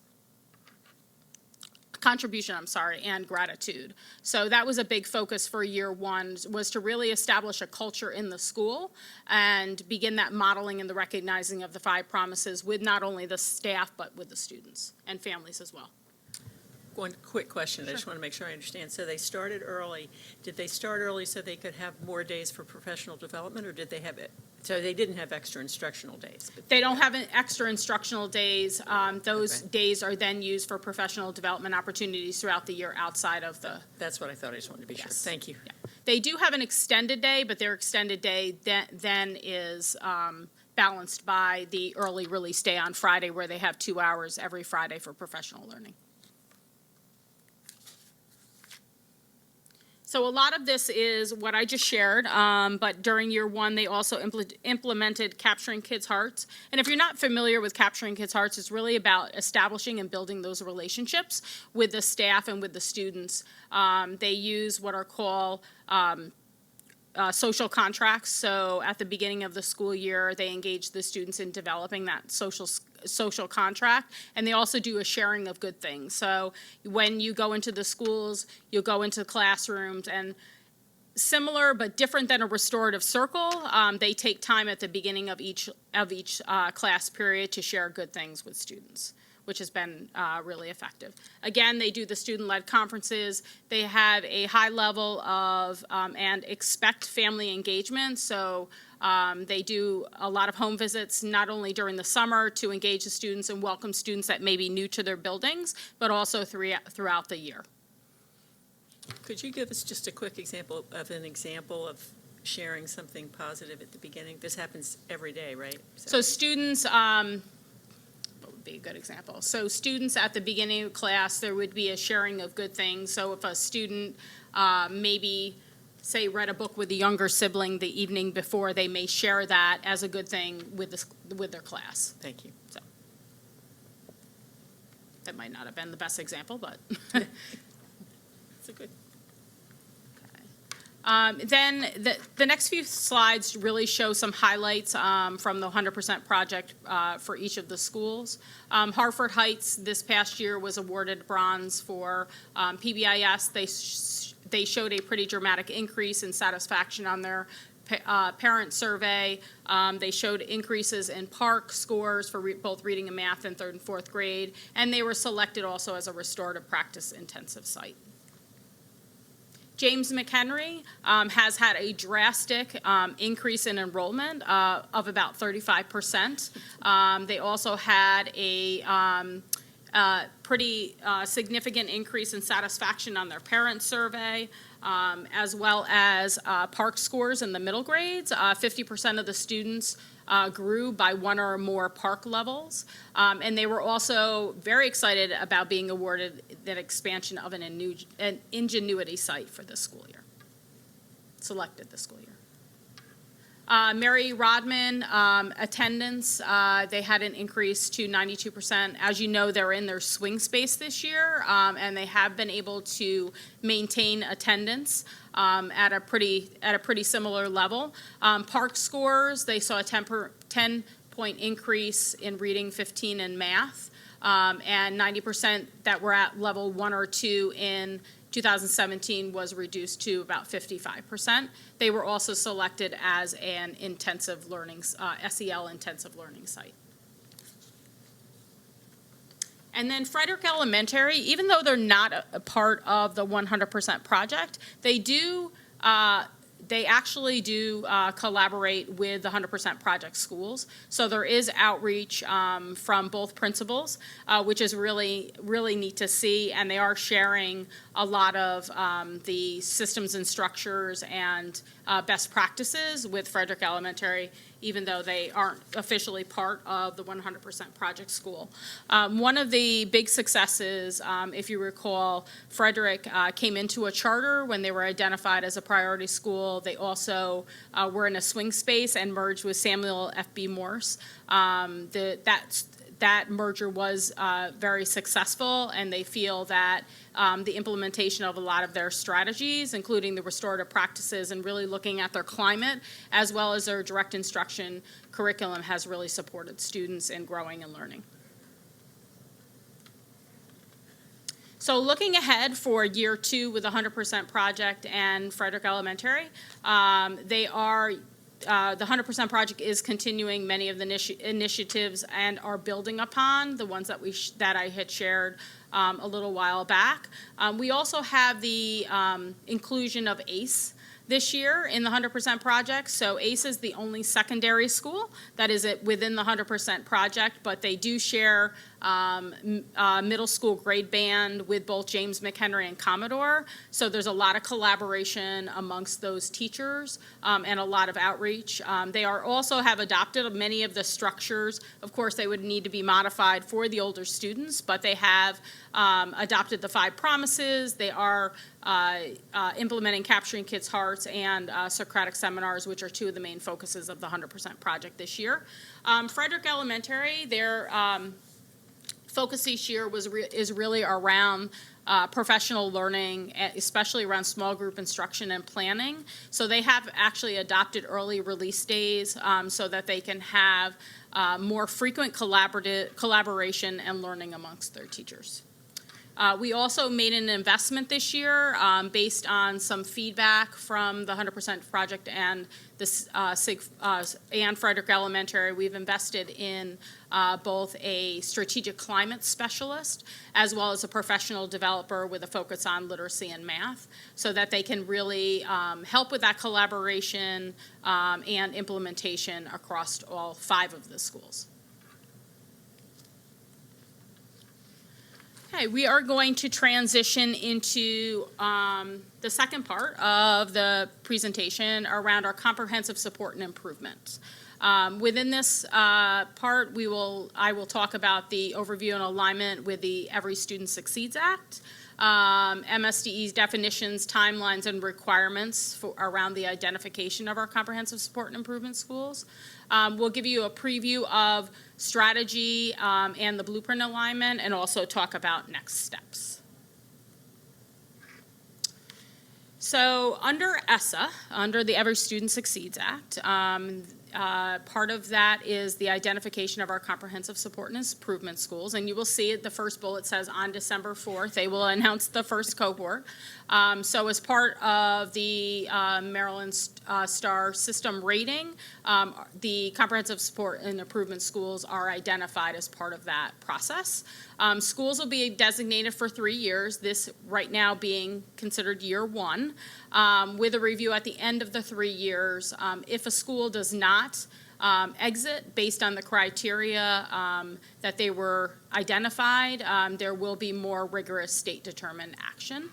[SPEAKER 11] contribution, and gratitude. So that was a big focus for year 1, was to really establish a culture in the school and begin that modeling and the recognizing of the 5 promises with not only the staff, but with the students and families as well.
[SPEAKER 1] One quick question, I just want to make sure I understand. So they started early. Did they start early so they could have more days for professional development, or did they have it? So they didn't have extra instructional days?
[SPEAKER 11] They don't have an extra instructional days. Those days are then used for professional development opportunities throughout the year outside of the.
[SPEAKER 1] That's what I thought. I just wanted to be sure.
[SPEAKER 11] Yes.
[SPEAKER 1] Thank you.
[SPEAKER 11] Yeah. They do have an extended day, but their extended day then is balanced by the early release day on Friday, where they have 2 hours every Friday for professional learning. So a lot of this is what I just shared, but during year 1, they also implemented Capturing Kids' Hearts. And if you're not familiar with Capturing Kids' Hearts, it's really about establishing and building those relationships with the staff and with the students. They use what are called social contracts. So at the beginning of the school year, they engage the students in developing that social contract, and they also do a sharing of good things. So when you go into the schools, you'll go into classrooms, and similar but different than a restorative circle, they take time at the beginning of each class period to share good things with students, which has been really effective. Again, they do the student-led conferences. They have a high level of and expect family engagement. So they do a lot of home visits, not only during the summer to engage the students and welcome students that may be new to their buildings, but also throughout the year.
[SPEAKER 1] Could you give us just a quick example of sharing something positive at the beginning? This happens every day, right?
[SPEAKER 11] So students, what would be a good example? So students at the beginning of class, there would be a sharing of good things. So if a student maybe say read a book with a younger sibling the evening before, they may share that as a good thing with their class.
[SPEAKER 1] Thank you.
[SPEAKER 11] So that might not have been the best example, but
[SPEAKER 1] It's a good.
[SPEAKER 11] then the next few slides really show some highlights from the 100% project for each of the schools. Hartford Heights this past year was awarded bronze for PBIS. They showed a pretty dramatic increase in satisfaction on their parent survey. They showed increases in PARCC scores for both reading and math in 3rd and 4th grade, and they were selected also as a restorative practice intensive site. James McHenry has had a drastic increase in enrollment of about 35%. They also had a pretty significant increase in satisfaction on their parent survey, as well as PARCC scores in the middle grades. 50% of the students grew by 1 or more PARCC levels, and they were also very excited about being awarded that expansion of an ingenuity site for this school year, selected this school year. Mary Rodman, attendance, they had an increase to 92%. As you know, they're in their swing space this year, and they have been able to maintain attendance at a pretty similar level. PARCC scores, they saw a 10-point increase in reading, 15 in math, and 90% that were at level 1 or 2 in 2017 was reduced to about 55%. They were also selected as an intensive learning, SEL intensive learning site. And then Frederick Elementary, even though they're not a part of the 100% project, they do they actually do collaborate with the 100% Project schools. So there is outreach from both principals, which is really, really neat to see. And they are sharing a lot of the systems and structures and best practices with Frederick Elementary, even though they aren't officially part of the 100% Project school. One of the big successes, if you recall, Frederick came into a charter when they were identified as a priority school. They also were in a swing space and merged with Samuel F.B. Morse. That merger was very successful, and they feel that the implementation of a lot of their strategies, including the restorative practices and really looking at their climate, as well as their direct instruction curriculum, has really supported students in growing and learning. So looking ahead for year 2 with 100% Project and Frederick Elementary, they are the 100% Project is continuing many of the initiatives and are building upon the ones that that I had shared a little while back. We also have the inclusion of ACE this year in the 100% Project. So ACE is the only secondary school that is within the 100% Project, but they do share middle school grade band with both James McHenry and Commodore. So there's a lot of collaboration amongst those teachers and a lot of outreach. They are also have adopted many of the structures. Of course, they would need to be modified for the older students, but they have adopted the 5 promises. They are implementing Capturing Kids' Hearts and Socratic Seminars, which are 2 of the main focuses of the 100% Project this year. Frederick Elementary, their focus each year is really around professional learning, especially around small group instruction and planning. So they have actually adopted early release days so that they can have more frequent collaboration and learning amongst their teachers. We also made an investment this year based on some feedback from the 100% Project and and Frederick Elementary. We've invested in both a strategic climate specialist as well as a professional developer with a focus on literacy and math, so that they can really help with that collaboration and implementation across all 5 of the schools. Okay, we are going to transition into the second part of the presentation around our comprehensive support and improvement. Within this part, I will talk about the overview and alignment with the Every Student Succeeds Act, MSDE's definitions, timelines, and requirements around the identification of our comprehensive support and improvement schools. We'll give you a preview of strategy and the blueprint alignment, and also talk about next steps. So under ESSA, under the Every Student Succeeds Act, part of that is the identification of our comprehensive support and improvement schools. And you will see the first bullet says on December 4th, they will announce the first cohort. So as part of the Maryland STAR system rating, the comprehensive support and improvement schools are identified as part of that process. Schools will be designated for 3 years, this right now being considered year 1, with a review at the end of the 3 years. If a school does not exit based on the criteria that they were identified, there will be more rigorous state-determined action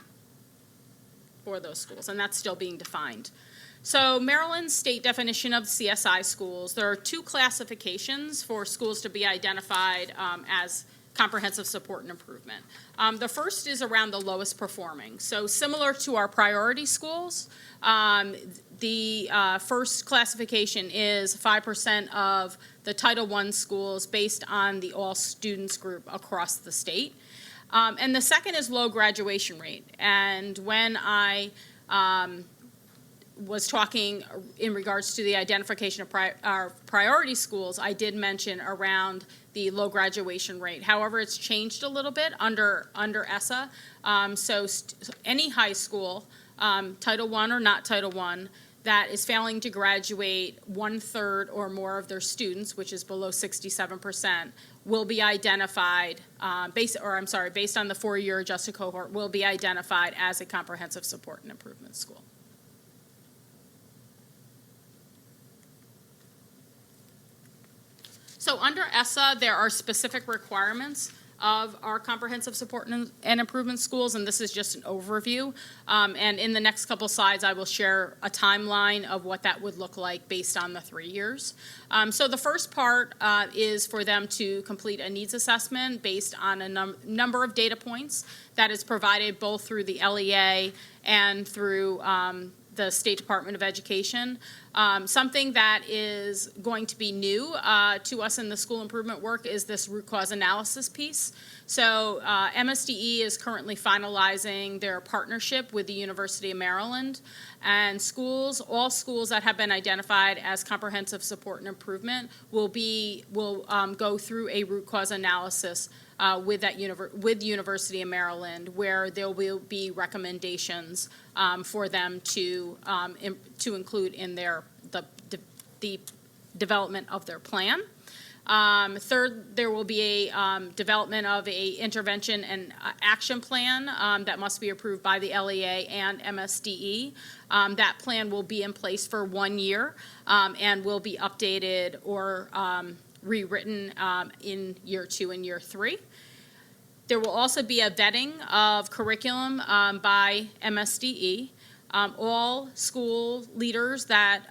[SPEAKER 11] for those schools, and that's still being defined. So Maryland's state definition of CSI schools, there are 2 classifications for schools to be identified as comprehensive support and improvement. The first is around the lowest performing. So similar to our priority schools, the first classification is 5% of the Title I schools based on the all students group across the state. And the second is low graduation rate. And when I was talking in regards to the identification of our priority schools, I did mention around the low graduation rate. However, it's changed a little bit under ESSA. So any high school, Title I or not Title I, that is failing to graduate 1/3 or more of their students, which is below 67%, will be identified, based on the 4-year adjusted cohort, will be identified as a comprehensive support and improvement school. So under ESSA, there are specific requirements of our comprehensive support and improvement schools, and this is just an overview. And in the next couple slides, I will share a timeline of what that would look like based on the 3 years. So the first part is for them to complete a needs assessment based on a number of data points that is provided both through the LEA and through the State Department of Education. Something that is going to be new to us in the school improvement work is this root cause analysis piece. So MSDE is currently finalizing their partnership with the University of Maryland, and all schools that have been identified as comprehensive support and improvement will go through a root cause analysis with University of Maryland, where there will be recommendations for them to include in the development of their plan. Third, there will be a development of a intervention and action plan that must be approved by the LEA and MSDE. That plan will be in place for 1 year and will be updated or rewritten in year 2 and year 3. There will also be a vetting of curriculum by MSDE. All schools that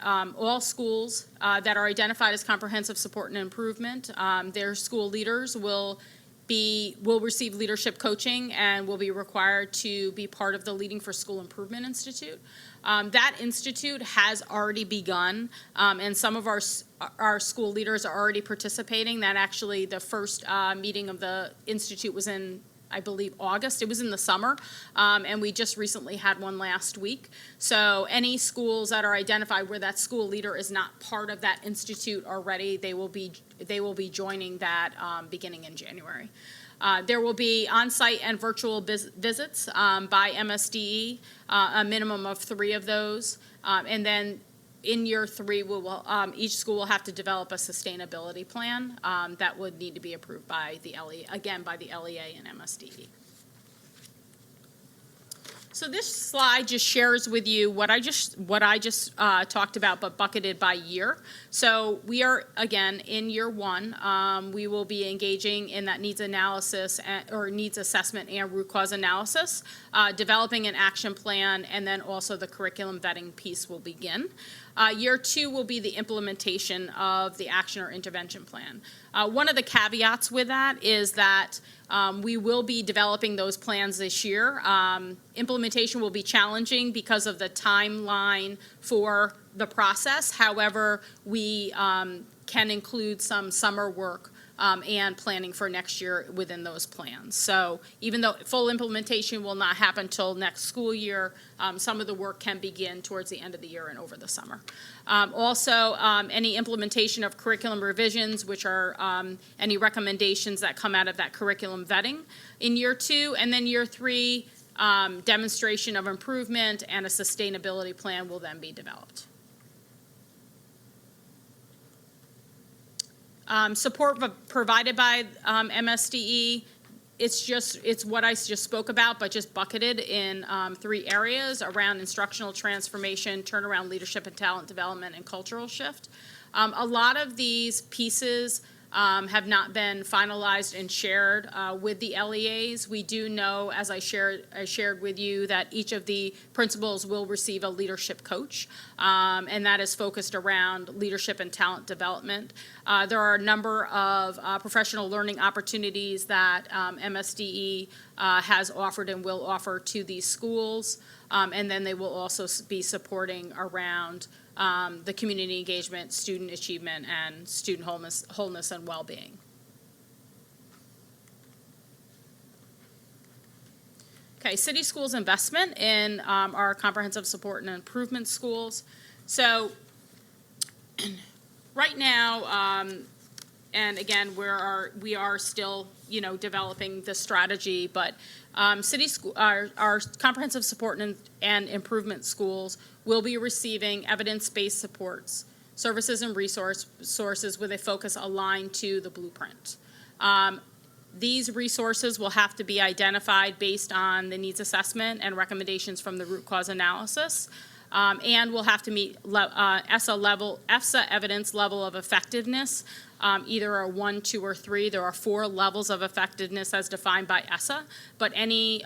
[SPEAKER 11] are identified as comprehensive support and improvement, their school leaders will receive leadership coaching and will be required to be part of the Leading for School Improvement Institute. That institute has already begun, and some of our school leaders are already participating. That actually, the first meeting of the institute was in, I believe, August. It was in the summer, and we just recently had one last week. So any schools that are identified where that school leader is not part of that institute already, they will be joining that beginning in January. There will be on-site and virtual visits by MSDE, a minimum of 3 of those, and then in year 3, each school will have to develop a sustainability plan that would need to be approved by the LEA and MSDE. So this slide just shares with you what I just talked about, but bucketed by year. So we are, again, in year 1. We will be engaging in that needs analysis or needs assessment and root cause analysis, developing an action plan, and then also the curriculum vetting piece will begin. Year 2 will be the implementation of the action or intervention plan. One of the caveats with that is that we will be developing those plans this year. Implementation will be challenging because of the timeline for the process. However, we can include some summer work and planning for next year within those plans. So even though full implementation will not happen till next school year, some of the work can begin towards the end of the year and over the summer. Also, any implementation of curriculum revisions, which are any recommendations that come out of that curriculum vetting in year 2, and then year 3, demonstration of improvement and a sustainability plan will then be developed. Support provided by MSDE, it's what I just spoke about, but just bucketed in 3 areas around instructional transformation, turnaround leadership and talent development, and cultural shift. A lot of these pieces have not been finalized and shared with the LEAs. We do know, as I shared with you, that each of the principals will receive a leadership coach, and that is focused around leadership and talent development. There are a number of professional learning opportunities that MSDE has offered and will offer to these schools, and then they will also be supporting around the community engagement, student achievement, and student wholeness and well-being. Okay, city schools investment in our comprehensive support and improvement schools. So right now, and again, we are still, developing the strategy, but our comprehensive support and improvement schools will be receiving evidence-based supports, services and resources with a focus aligned to the blueprint. These resources will have to be identified based on the needs assessment and recommendations from the root cause analysis. and will have to meet ESSA evidence level of effectiveness, either a 1, 2, or 3. There are 4 levels of effectiveness as defined by ESSA, but any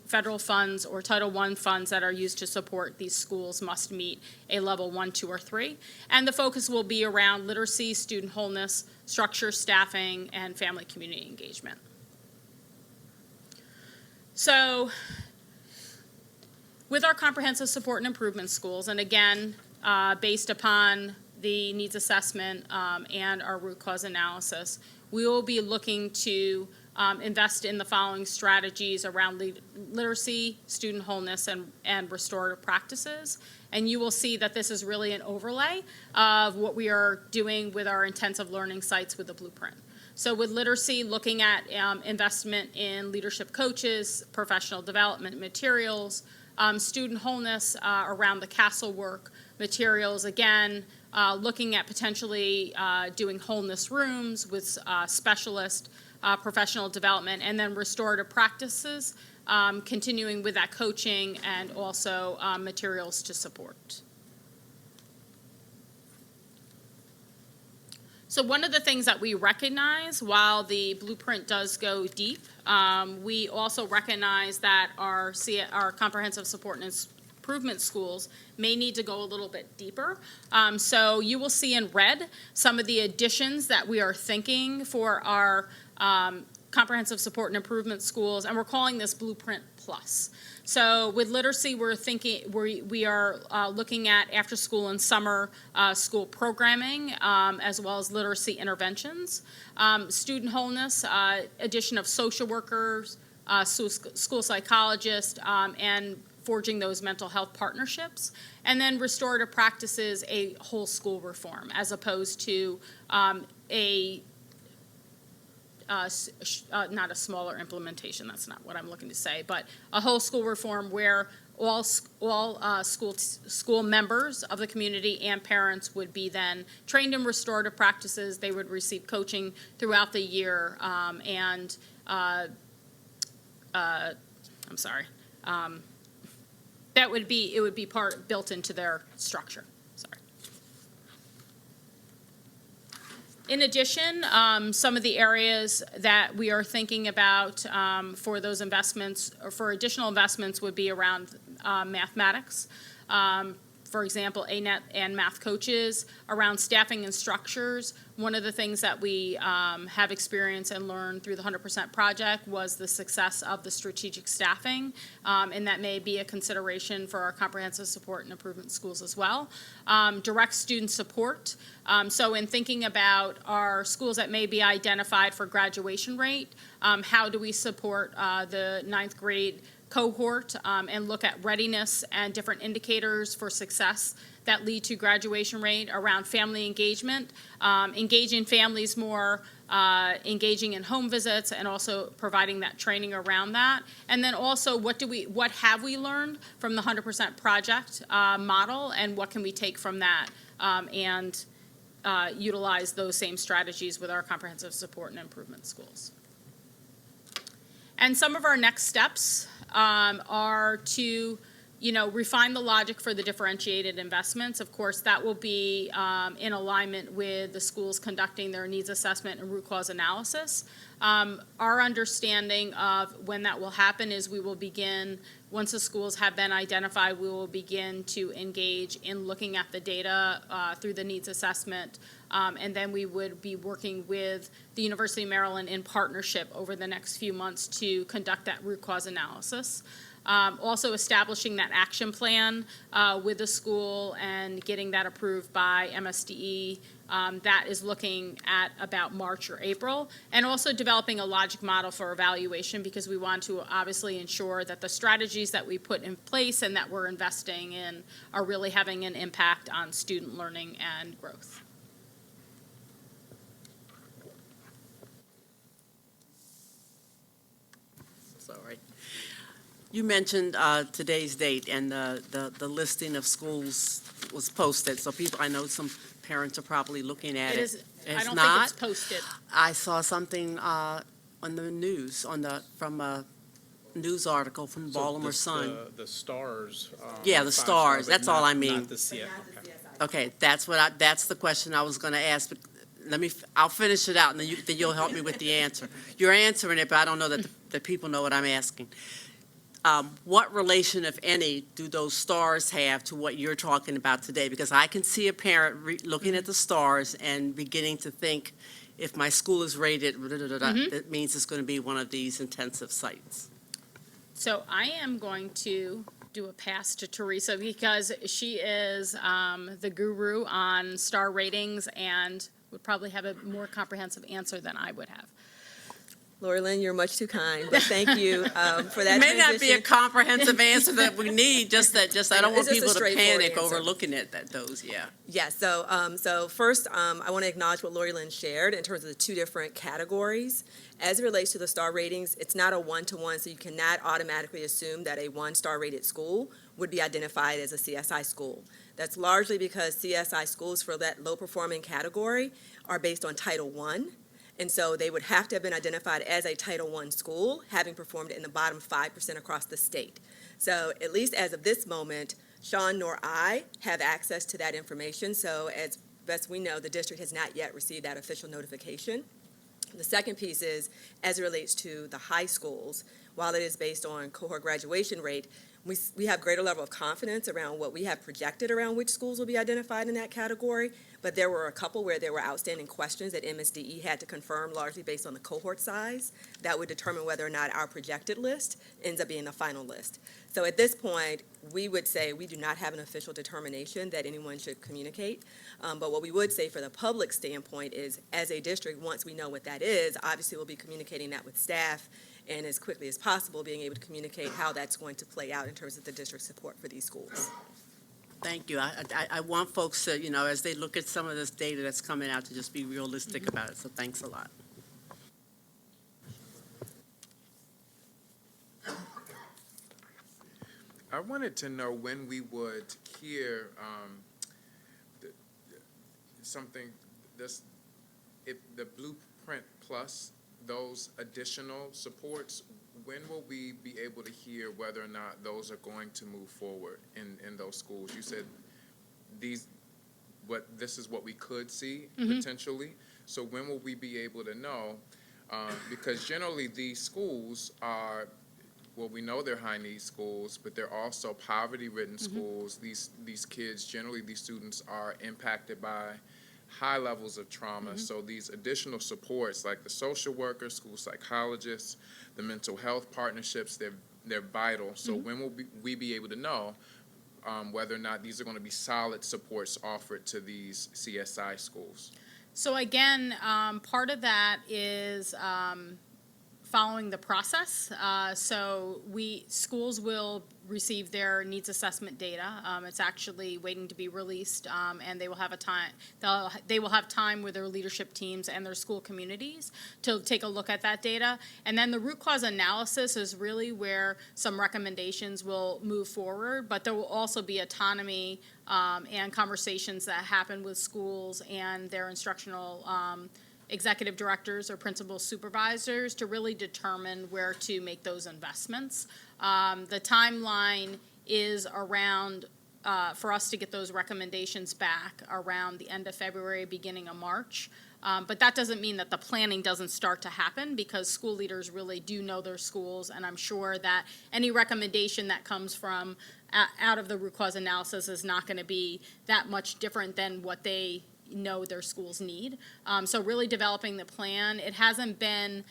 [SPEAKER 11] federal funds or Title I funds that are used to support these schools must meet a level 1, 2, or 3. And the focus will be around literacy, student wholeness, structure, staffing, and family community engagement. So with our comprehensive support and improvement schools, and again, based upon the needs assessment and our root cause analysis, we will be looking to invest in the following strategies around literacy, student wholeness, and restorative practices. And you will see that this is really an overlay of what we are doing with our intensive learning sites with the blueprint. So with literacy, looking at investment in leadership coaches, professional development materials, student wholeness around the castle work materials, again, looking at potentially doing wholeness rooms with specialist professional development, and then restorative practices, continuing with that coaching and also materials to support. So one of the things that we recognize, while the blueprint does go deep, we also recognize that our comprehensive support and improvement schools may need to go a little bit deeper. So you will see in red some of the additions that we are thinking for our comprehensive support and improvement schools, and we're calling this Blueprint Plus. So with literacy, we're thinking we are looking at after school and summer school programming, as well as literacy interventions. Student wholeness, addition of social workers, school psychologists, and forging those mental health partnerships. And then restorative practices, a whole school reform, as opposed to not a smaller implementation, that's not what I'm looking to say, but a whole school reform where all school members of the community and parents would be then trained in restorative practices. They would receive coaching throughout the year, that would be built into their structure. In addition, some of the areas that we are thinking about for those investments, or for additional investments, would be around mathematics. For example, ANET and math coaches, around staffing and structures. One of the things that we have experienced and learned through the 100% project was the success of the strategic staffing, and that may be a consideration for our comprehensive support and improvement schools as well. Direct student support. So in thinking about our schools that may be identified for graduation rate, how do we support the 9th grade cohort and look at readiness and different indicators for success that lead to graduation rate around family engagement, engaging families more, engaging in home visits, and also providing that training around that. And then also, what have we learned from the 100% project model, and what can we take from that and utilize those same strategies with our comprehensive support and improvement schools. And some of our next steps are to, refine the logic for the differentiated investments. Of course, that will be in alignment with the schools conducting their needs assessment and root cause analysis. Our understanding of when that will happen is we will begin, once the schools have been identified, we will begin to engage in looking at the data through the needs assessment, and then we would be working with the University of Maryland in partnership over the next few months to conduct that root cause analysis. Also establishing that action plan with the school and getting that approved by MSDE. That is looking at about March or April. And also developing a logic model for evaluation, because we want to obviously ensure that the strategies that we put in place and that we're investing in are really having an impact on student learning and growth.
[SPEAKER 10] Sorry. You mentioned today's date, and the listing of schools was posted, so I know some parents are probably looking at it.
[SPEAKER 11] Is, I don't
[SPEAKER 10] not.
[SPEAKER 11] think it's posted.
[SPEAKER 10] I saw something on the news from news article from Baltimore Sun.
[SPEAKER 12] The stars.
[SPEAKER 10] Yeah, the
[SPEAKER 12] 5-star,
[SPEAKER 10] stars,
[SPEAKER 12] but
[SPEAKER 10] that's all I
[SPEAKER 12] not
[SPEAKER 10] mean.
[SPEAKER 12] the CF. Okay.
[SPEAKER 10] Okay, that's the question I was gonna ask, but I'll finish it out, and then you'll help me with the answer. You're answering it, but I don't know that the people know what I'm asking. What relation, if any, do those stars have to what you're talking about today? Because I can see a parent looking at the stars and beginning to think, if my school is rated, that means it's going to be one of these intensive sites.
[SPEAKER 11] So I am going to do a pass to Teresa because she is the guru on star ratings and would probably have a more comprehensive answer than I would have.
[SPEAKER 13] Lori Lynn, you're much too kind, but thank you for that
[SPEAKER 10] It may not be a
[SPEAKER 13] transition.
[SPEAKER 10] comprehensive answer that we need, just I don't want
[SPEAKER 13] It's just a
[SPEAKER 10] people to
[SPEAKER 13] straightforward
[SPEAKER 10] panic over
[SPEAKER 13] answer.
[SPEAKER 10] looking at those, yeah.
[SPEAKER 13] Yes, so first, I want to acknowledge what Lori Lynn shared in terms of the two different categories. As it relates to the star ratings, it's not a one-to-one, so you cannot automatically assume that a one-star rated school would be identified as a CSI school. That's largely because CSI schools for that low-performing category are based on Title I. And so they would have to have been identified as a Title I school, having performed in the bottom 5% across the state. So at least as of this moment, Sean nor I have access to that information. So as best we know, the district has not yet received that official notification. The second piece is, as it relates to the high schools, while it is based on cohort graduation rate, we have greater level of confidence around what we have projected around which schools will be identified in that category. But there were a couple where there were outstanding questions that MSDE had to confirm, largely based on the cohort size, that would determine whether or not our projected list ends up being the final list. So at this point, we would say we do not have an official determination that anyone should communicate. But what we would say for the public standpoint is, as a district, once we know what that is, obviously we'll be communicating that with staff and as quickly as possible being able to communicate how that's going to play out in terms of the district support for these schools.
[SPEAKER 10] Thank you. I want folks to, as they look at some of this data that's coming out, to just be realistic about it, so thanks a lot.
[SPEAKER 8] I wanted to know when we would hear something, if the Blueprint Plus, those additional supports, when will we be able to hear whether or not those are going to move forward in those schools? You said this is what we could see potentially. So when will we be able to know? Because generally these schools are, well, we know they're high need schools, but they're also poverty-ridden schools. These kids, generally these students are impacted by high levels of trauma. So these additional supports, like the social workers, school psychologists, the mental health partnerships, they're vital. So when will we be able to know whether or not these are going to be solid supports offered to these CSI schools?
[SPEAKER 11] So again, part of that is following the process. So schools will receive their needs assessment data. It's actually waiting to be released, and they will have they will have time with their leadership teams and their school communities to take a look at that data. And then the root cause analysis is really where some recommendations will move forward, but there will also be autonomy and conversations that happen with schools and their instructional executive directors or principal supervisors to really determine where to make those investments. The timeline is around, for us to get those recommendations back around the end of February, beginning of March. But that doesn't mean that the planning doesn't start to happen, because school leaders really do know their schools, and I'm sure that any recommendation that comes from out of the root cause analysis is not going to be that much different than what they know their schools need. So really developing the plan. It hasn't been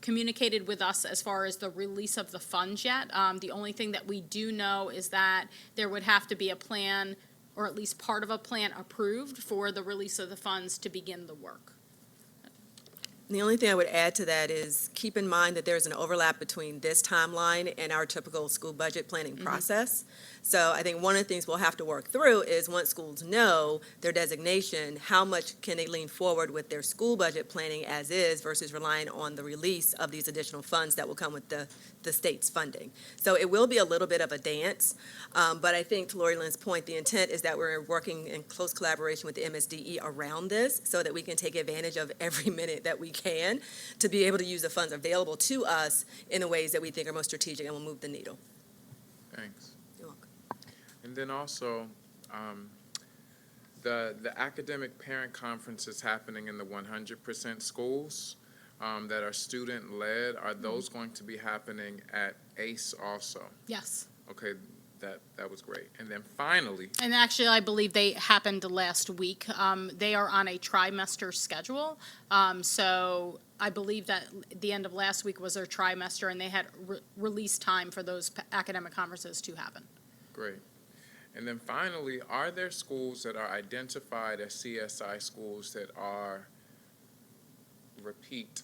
[SPEAKER 11] communicated with us as far as the release of the funds yet. The only thing that we do know is that there would have to be a plan, or at least part of a plan, approved for the release of the funds to begin the work.
[SPEAKER 13] The only thing I would add to that is keep in mind that there's an overlap between this timeline and our typical school budget planning process. So I think one of the things we'll have to work through is, once schools know their designation, how much can they lean forward with their school budget planning as is versus relying on the release of these additional funds that will come with the state's funding. So it will be a little bit of a dance, but I think to Lori Lynn's point, the intent is that we're working in close collaboration with the MSDE around this so that we can take advantage of every minute that we can to be able to use the funds available to us in the ways that we think are most strategic and will move the needle.
[SPEAKER 8] Thanks.
[SPEAKER 13] You're welcome.
[SPEAKER 8] And then also, the academic parent conference is happening in the 100% schools that are student-led. Are those going to be happening at ACE also?
[SPEAKER 11] Yes.
[SPEAKER 8] Okay, that was great. And then finally,
[SPEAKER 11] And actually, I believe they happened last week. They are on a trimester schedule. So I believe that the end of last week was their trimester, and they had release time for those academic conferences to happen.
[SPEAKER 8] great. And then finally, are there schools that are identified as CSI schools that are repeat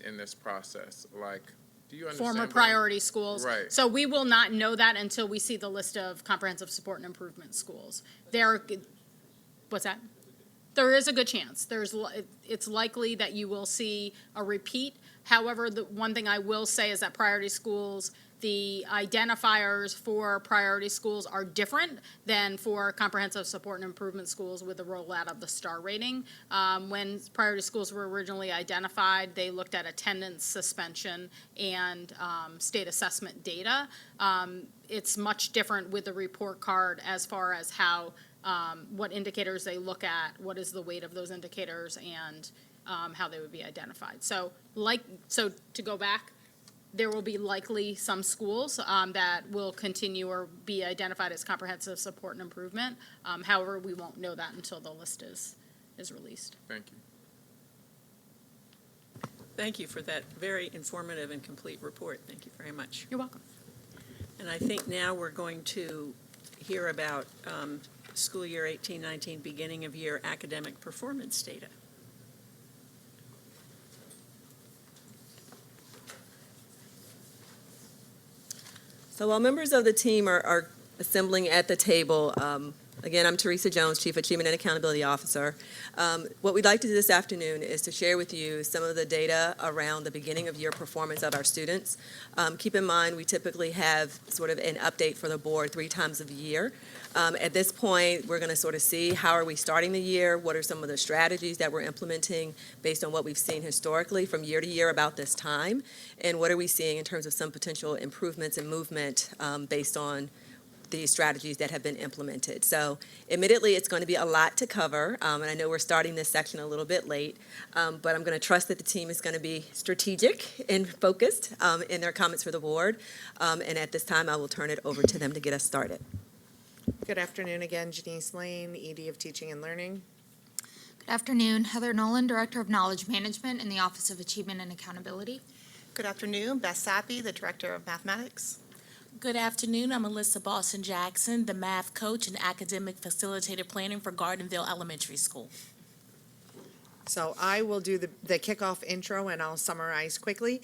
[SPEAKER 8] in this process? Like, do you understand?
[SPEAKER 11] Former priority schools.
[SPEAKER 8] Right.
[SPEAKER 11] So we will not know that until we see the list of comprehensive support and improvement schools. What's that? There is a good chance. It's likely that you will see a repeat. However, the one thing I will say is that priority schools, the identifiers for priority schools are different than for comprehensive support and improvement schools with the rollout of the star rating. When priority schools were originally identified, they looked at attendance, suspension, and state assessment data. It's much different with the report card as far as how what indicators they look at, what is the weight of those indicators, and how they would be identified. So to go back, there will be likely some schools that will continue or be identified as comprehensive support and improvement. However, we won't know that until the list is released.
[SPEAKER 8] Thank you.
[SPEAKER 1] Thank you for that very informative and complete report. Thank you very much.
[SPEAKER 11] You're welcome.
[SPEAKER 1] And I think now we're going to hear about school year 18-19, beginning of year academic performance data.
[SPEAKER 13] So while members of the team are assembling at the table, again, I'm Teresa Jones, Chief Achievement and Accountability Officer. What we'd like to do this afternoon is to share with you some of the data around the beginning of year performance of our students. Keep in mind, we typically have sort of an update for the board 3 times a year. At this point, we're going to sort of see how are we starting the year, what are some of the strategies that we're implementing based on what we've seen historically from year to year about this time, and what are we seeing in terms of some potential improvements and movement based on the strategies that have been implemented. So admittedly, it's going to be a lot to cover, and I know we're starting this section a little bit late, but I'm going to trust that the team is going to be strategic and focused in their comments for the board, and at this time, I will turn it over to them to get us started.
[SPEAKER 2] Good afternoon again, Janice Lane, ED of Teaching and Learning.
[SPEAKER 14] Good afternoon, Heather Nolan, Director of Knowledge Management in the Office of Achievement and Accountability.
[SPEAKER 15] Good afternoon, Beth Sappy, the Director of Mathematics.
[SPEAKER 16] Good afternoon, I'm Alyssa Boston-Jackson, the math coach and academic facilitator planning for Gardenville Elementary School.
[SPEAKER 2] So I will do the kickoff intro and I'll summarize quickly.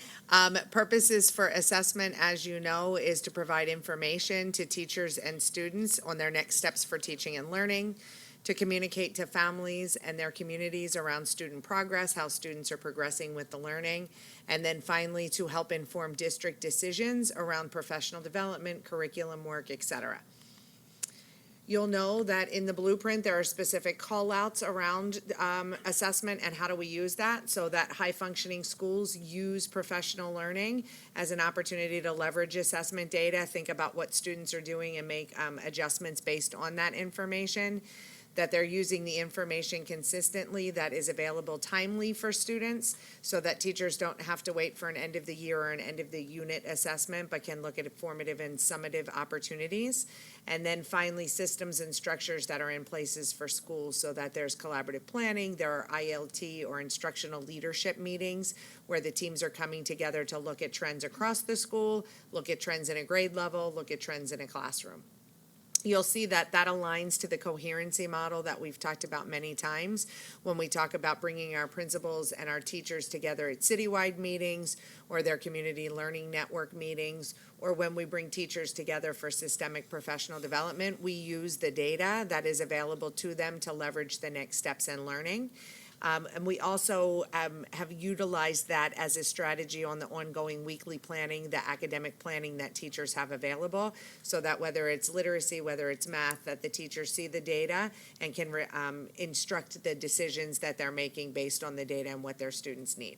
[SPEAKER 2] Purposes for assessment, as you know, is to provide information to teachers and students on their next steps for teaching and learning, to communicate to families and their communities around student progress, how students are progressing with the learning, and then finally to help inform district decisions around professional development, curriculum work, etc. You'll know that in the blueprint, there are specific call-outs around assessment and how do we use that, so that high-functioning schools use professional learning as an opportunity to leverage assessment data, think about what students are doing and make adjustments based on that information, that they're using the information consistently that is available timely for students so that teachers don't have to wait for an end of the year or an end of the unit assessment, but can look at formative and summative opportunities. And then finally, systems and structures that are in places for schools so that there's collaborative planning, there are ILT or instructional leadership meetings where the teams are coming together to look at trends across the school, look at trends in a grade level, look at trends in a classroom. You'll see that that aligns to the coherency model that we've talked about many times when we talk about bringing our principals and our teachers together at citywide meetings or their community learning network meetings, or when we bring teachers together for systemic professional development. We use the data that is available to them to leverage the next steps in learning. And we also have utilized that as a strategy on the ongoing weekly planning, the academic planning that teachers have available, so that whether it's literacy, whether it's math, that the teachers see the data and can instruct the decisions that they're making based on the data and what their students need.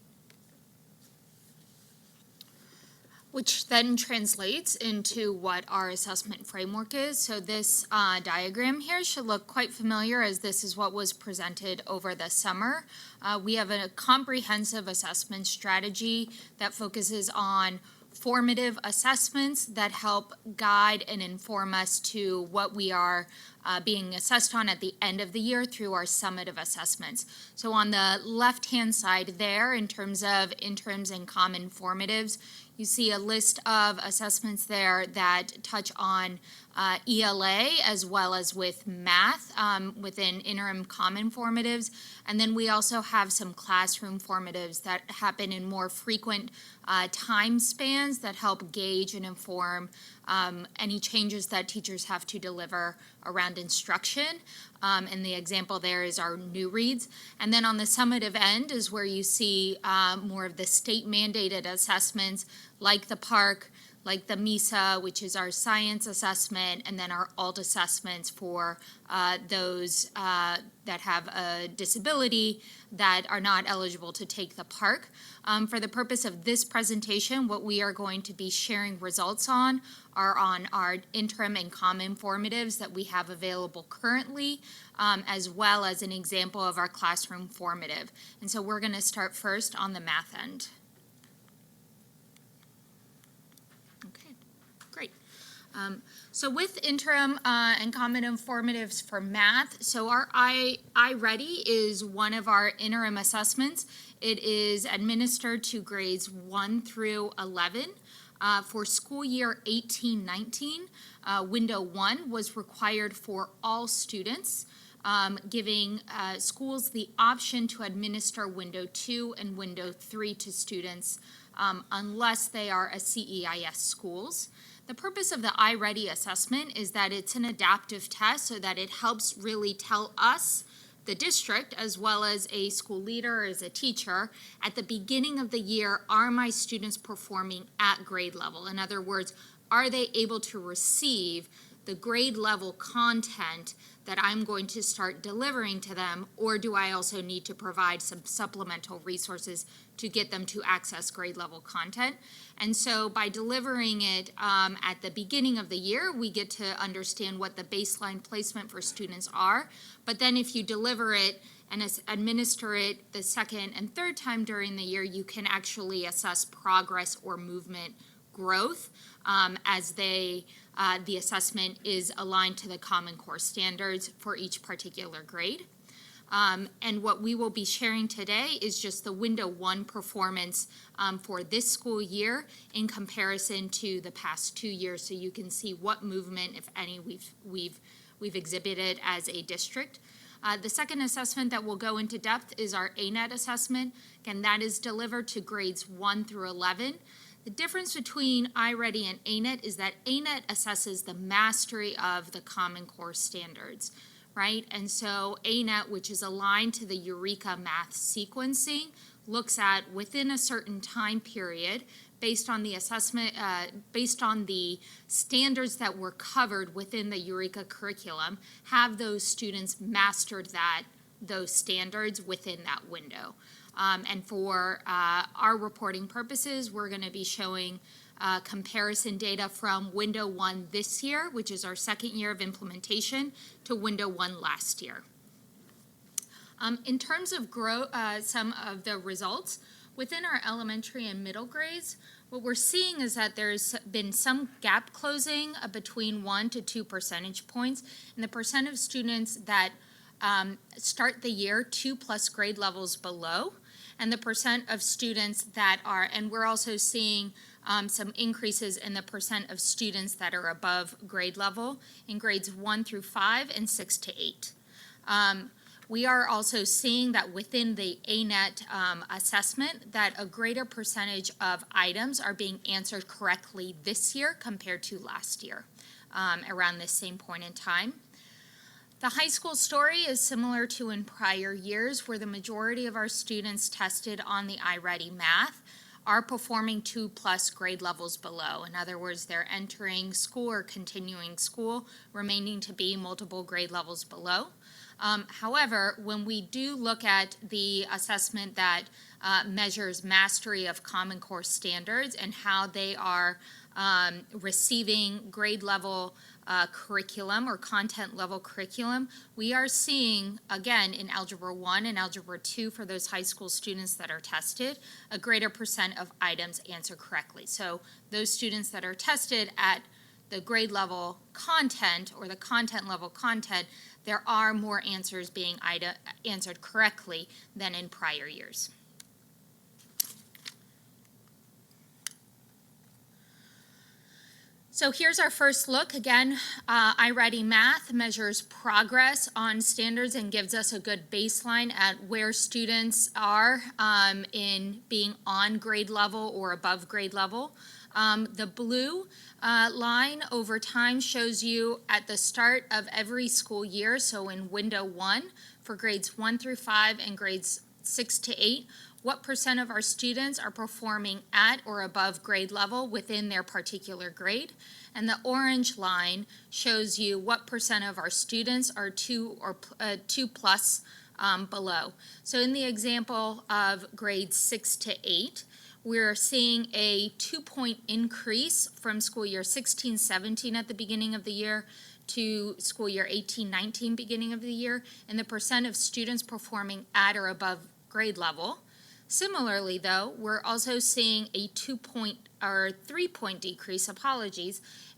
[SPEAKER 14] Which then translates into what our assessment framework is. So this diagram here should look quite familiar, as this is what was presented over the summer. We have a comprehensive assessment strategy that focuses on formative assessments that help guide and inform us to what we are being assessed on at the end of the year through our summative assessments. So on the left-hand side there, in terms of interims and common formatives, you see a list of assessments there that touch on ELA as well as with math within interim common formatives. And then we also have some classroom formatives that happen in more frequent time spans that help gauge and inform any changes that teachers have to deliver around instruction. And the example there is our new reads. And then on the summative end is where you see more of the state mandated assessments like the PARC, like the MISA, which is our science assessment, and then our ALT assessments for those that have a disability that are not eligible to take the PARC. For the purpose of this presentation, what we are going to be sharing results on are on our interim and common formatives that we have available currently, as well as an example of our classroom formative. And so we're going to start first on the math end. So with interim and common formatives for math, so our iReady is one of our interim assessments. It is administered to grades 1 through 11. For school year 18-19, window 1 was required for all students, giving schools the option to administer window 2 and window 3 to students unless they are a CEIS schools. The purpose of the iReady assessment is that it's an adaptive test so that it helps really tell us, the district, as well as a school leader or as a teacher, at the beginning of the year, are my students performing at grade level? In other words, are they able to receive the grade level content that I'm going to start delivering to them, or do I also need to provide some supplemental resources to get them to access grade level content? And so by delivering it at the beginning of the year, we get to understand what the baseline placement for students are. But then if you deliver it and administer it the second and third time during the year, you can actually assess progress or movement growth as the assessment is aligned to the Common Core standards for each particular grade. And what we will be sharing today is just the window 1 performance for this school year in comparison to the past 2 years, so you can see what movement, if any, we've exhibited as a district. The second assessment that will go into depth is our ANET assessment. Again, that is delivered to grades 1 through 11. The difference between iReady and ANET is that ANET assesses the mastery of the Common Core standards, right? And so ANET, which is aligned to the Eureka math sequencing, looks at within a certain time period, based on the assessment, based on the standards that were covered within the Eureka curriculum, have those students mastered those standards within that window. And for our reporting purposes, we're going to be showing comparison data from window 1 this year, which is our second year of implementation, to window 1 last year. In terms of some of the results, within our elementary and middle grades, what we're seeing is that there's been some gap closing between 1 to 2 percentage points in the percent of students that start the year 2+ grade levels below, and the percent of students that are, and we're also seeing some increases in the percent of students that are above grade level in grades 1 through 5 and 6 to 8. We are also seeing that within the ANET assessment that a greater percentage of items are being answered correctly this year compared to last year around this same point in time. The high school story is similar to in prior years, where the majority of our students tested on the iReady Math are performing 2+ grade levels below. In other words, they're entering school or continuing school, remaining to be multiple grade levels below. However, when we do look at the assessment that measures mastery of Common Core standards and how they are receiving grade level curriculum or content level curriculum, we are seeing, again, in Algebra 1 and Algebra 2 for those high school students that are tested, a greater percent of items answered correctly. So those students that are tested at the grade level content or the content level content, there are more answers being answered correctly than in prior years. So here's our first look. Again, iReady Math measures progress on standards and gives us a good baseline at where students are in being on grade level or above grade level. The blue line over time shows you at the start of every school year, so in window 1 for grades 1 through 5 and grades 6 to 8, what percent of our students are performing at or above grade level within their particular grade. And the orange line shows you what percent of our students are 2+ below. So in the example of grades 6 to 8, we're seeing a 2-point increase from school year 16-17 at the beginning of the year to school year 18-19 beginning of the year, and the percent of students performing at or above grade level. Similarly, though, we're also seeing a 3-point decrease,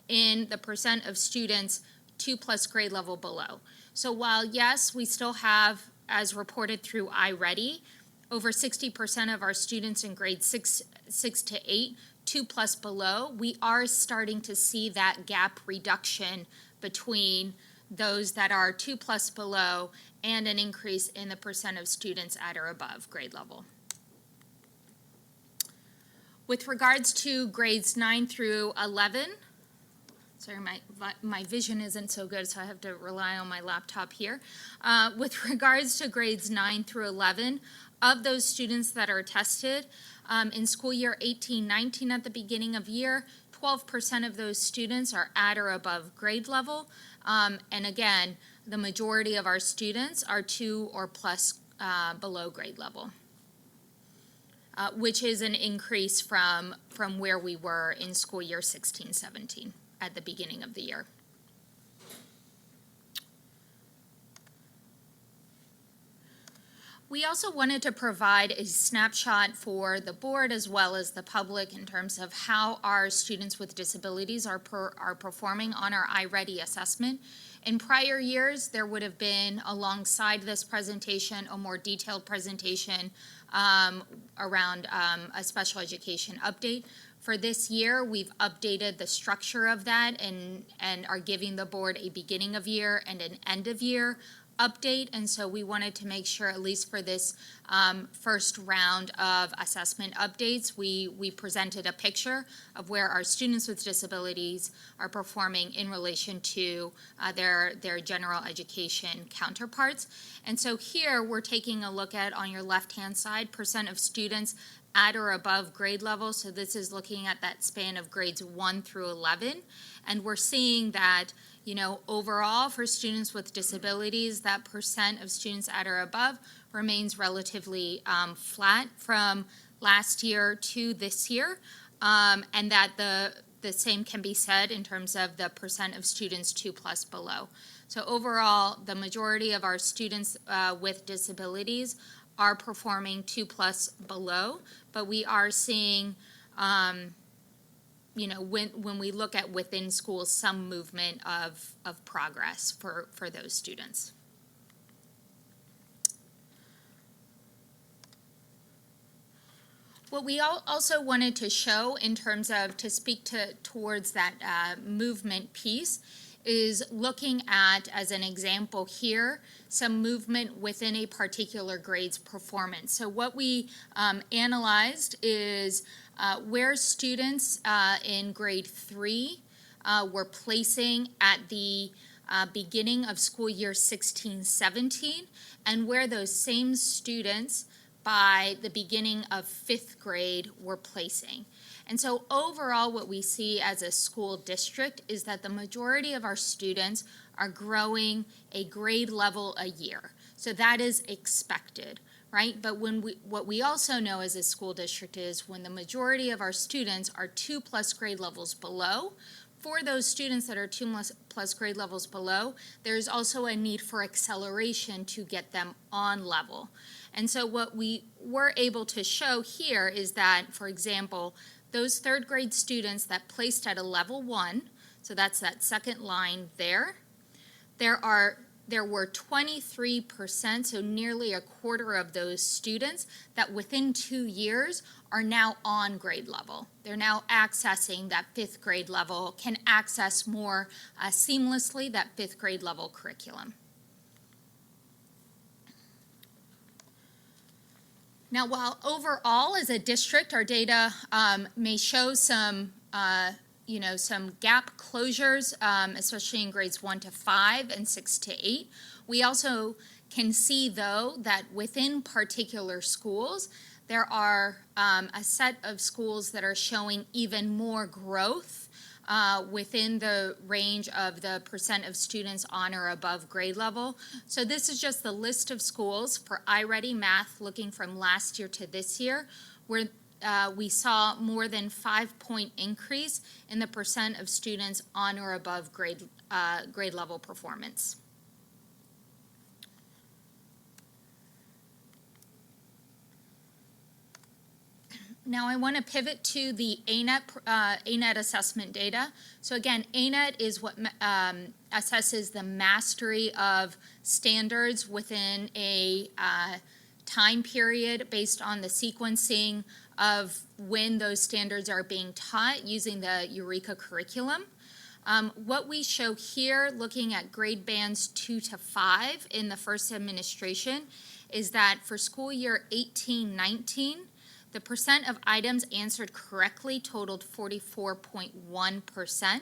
[SPEAKER 14] in the percent of students 2+ grade level below. So while, yes, we still have, as reported through iReady, over 60% of our students in grades 6 to 8, 2+ below, we are starting to see that gap reduction between those that are 2+ below and an increase in the percent of students at or above grade level. With regards to grades 9 through 11, sorry, my vision isn't so good, so I have to rely on my laptop here. With regards to grades 9 through 11, of those students that are tested in school year 18-19 at the beginning of year, 12% of those students are at or above grade level. And again, the majority of our students are 2+ below grade level, which is an increase from where we were in school year 16-17 at the beginning of the year. We also wanted to provide a snapshot for the board as well as the public in terms of how our students with disabilities are performing on our iReady assessment. In prior years, there would have been, alongside this presentation, a more detailed presentation around a special education update. For this year, we've updated the structure of that and are giving the board a beginning of year and an end of year update, and so we wanted to make sure, at least for this first round of assessment updates, we presented a picture of where our students with disabilities are performing in relation to their general education counterparts. And so here we're taking a look at, on your left-hand side, percent of students at or above grade level. So this is looking at that span of grades 1 through 11, and we're seeing that, you know, overall for students with disabilities, that percent of students at or above remains relatively flat from last year to this year, and that the same can be said in terms of the percent of students 2+ below. So overall, the majority of our students with disabilities are performing 2+ below, but we are seeing you know, when we look at within schools, some movement of progress for those students. What we also wanted to show in terms of, to speak towards that movement piece, is looking at, as an example here, some movement within a particular grade's performance. So what we analyzed is where students in grade 3 were placing at the beginning of school year 16-17, and where those same students by the beginning of 5th grade were placing. And so overall, what we see as a school district is that the majority of our students are growing a grade level a year. So that is expected, right? But what we also know as a school district is when the majority of our students are 2+ grade levels below, for those students that are 2+ grade levels below, there's also a need for acceleration to get them on level. And so what we were able to show here is that, for example, those 3rd grade students that placed at a level 1, so that's that second line there, there were 23%, so nearly a quarter of those students that within 2 years are now on grade level. They're now accessing that 5th grade level, can access more seamlessly that 5th grade level curriculum. Now, while overall as a district, our data may show some some gap closures, especially in grades 1-5 and 6-8. We also can see, though, that within particular schools, there are a set of schools that are showing even more growth within the range of the percent of students on or above grade level. So this is just the list of schools for iReady Math looking from last year to this year, where we saw more than 5-point increase in the percent of students on or above grade level performance. Now I want to pivot to the ANET assessment data. So again, ANET is what assesses the mastery of standards within a time period based on the sequencing of when those standards are being taught using the Eureka curriculum. What we show here, looking at grade bands 2-5 in the first administration, is that for school year 18-19, the percent of items answered correctly totaled 44.1%.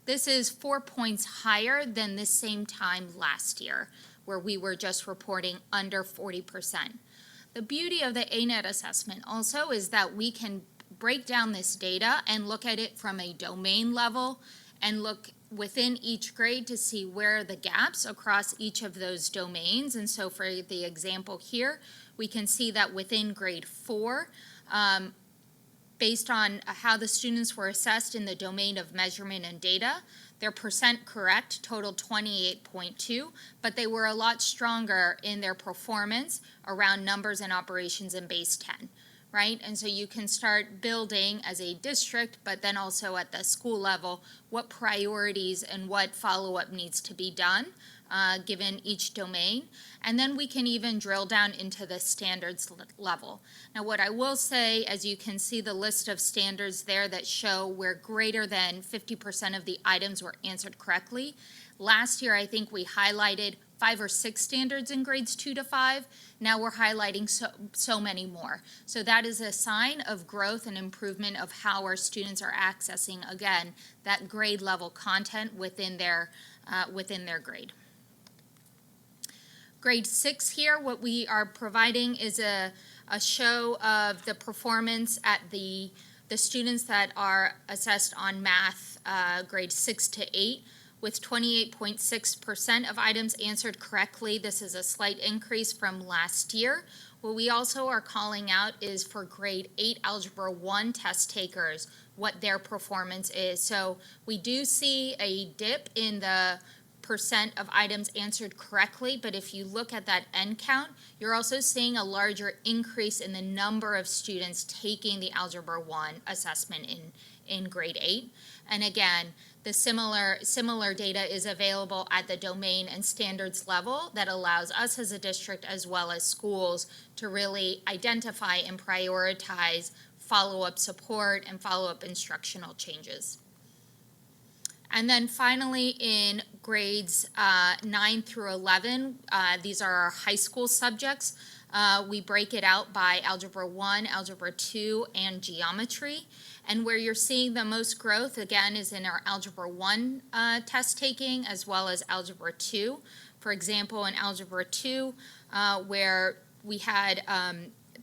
[SPEAKER 14] This is 4 points higher than this same time last year, where we were just reporting under 40%. The beauty of the ANET assessment also is that we can break down this data and look at it from a domain level and look within each grade to see where are the gaps across each of those domains. And so for the example here, we can see that within grade 4, based on how the students were assessed in the domain of measurement and data, their percent correct totaled 28.2, but they were a lot stronger in their performance around numbers and operations in base 10, right? And so you can start building as a district, but then also at the school level, what priorities and what follow-up needs to be done given each domain. And then we can even drill down into the standards level. Now, what I will say, as you can see the list of standards there that show where greater than 50% of the items were answered correctly. Last year, I think we highlighted 5 or 6 standards in grades 2-5. Now we're highlighting so many more. So that is a sign of growth and improvement of how our students are accessing, again, that grade level content within their grade. Grade 6 here, what we are providing is a show of the performance at the students that are assessed on math grade 6-8, with 28.6% of items answered correctly. This is a slight increase from last year. What we also are calling out is for grade 8 Algebra 1 test takers, what their performance is. So we do see a dip in the percent of items answered correctly, but if you look at that end count, you're also seeing a larger increase in the number of students taking the Algebra 1 assessment in grade 8. And again, the similar data is available at the domain and standards level that allows us as a district as well as schools to really identify and prioritize follow-up support and follow-up instructional changes. And then finally, in grades 9 through 11, these are our high school subjects. We break it out by Algebra 1, Algebra 2, and Geometry. And where you're seeing the most growth, again, is in our Algebra 1 test taking, as well as Algebra 2. For example, in Algebra 2, where we had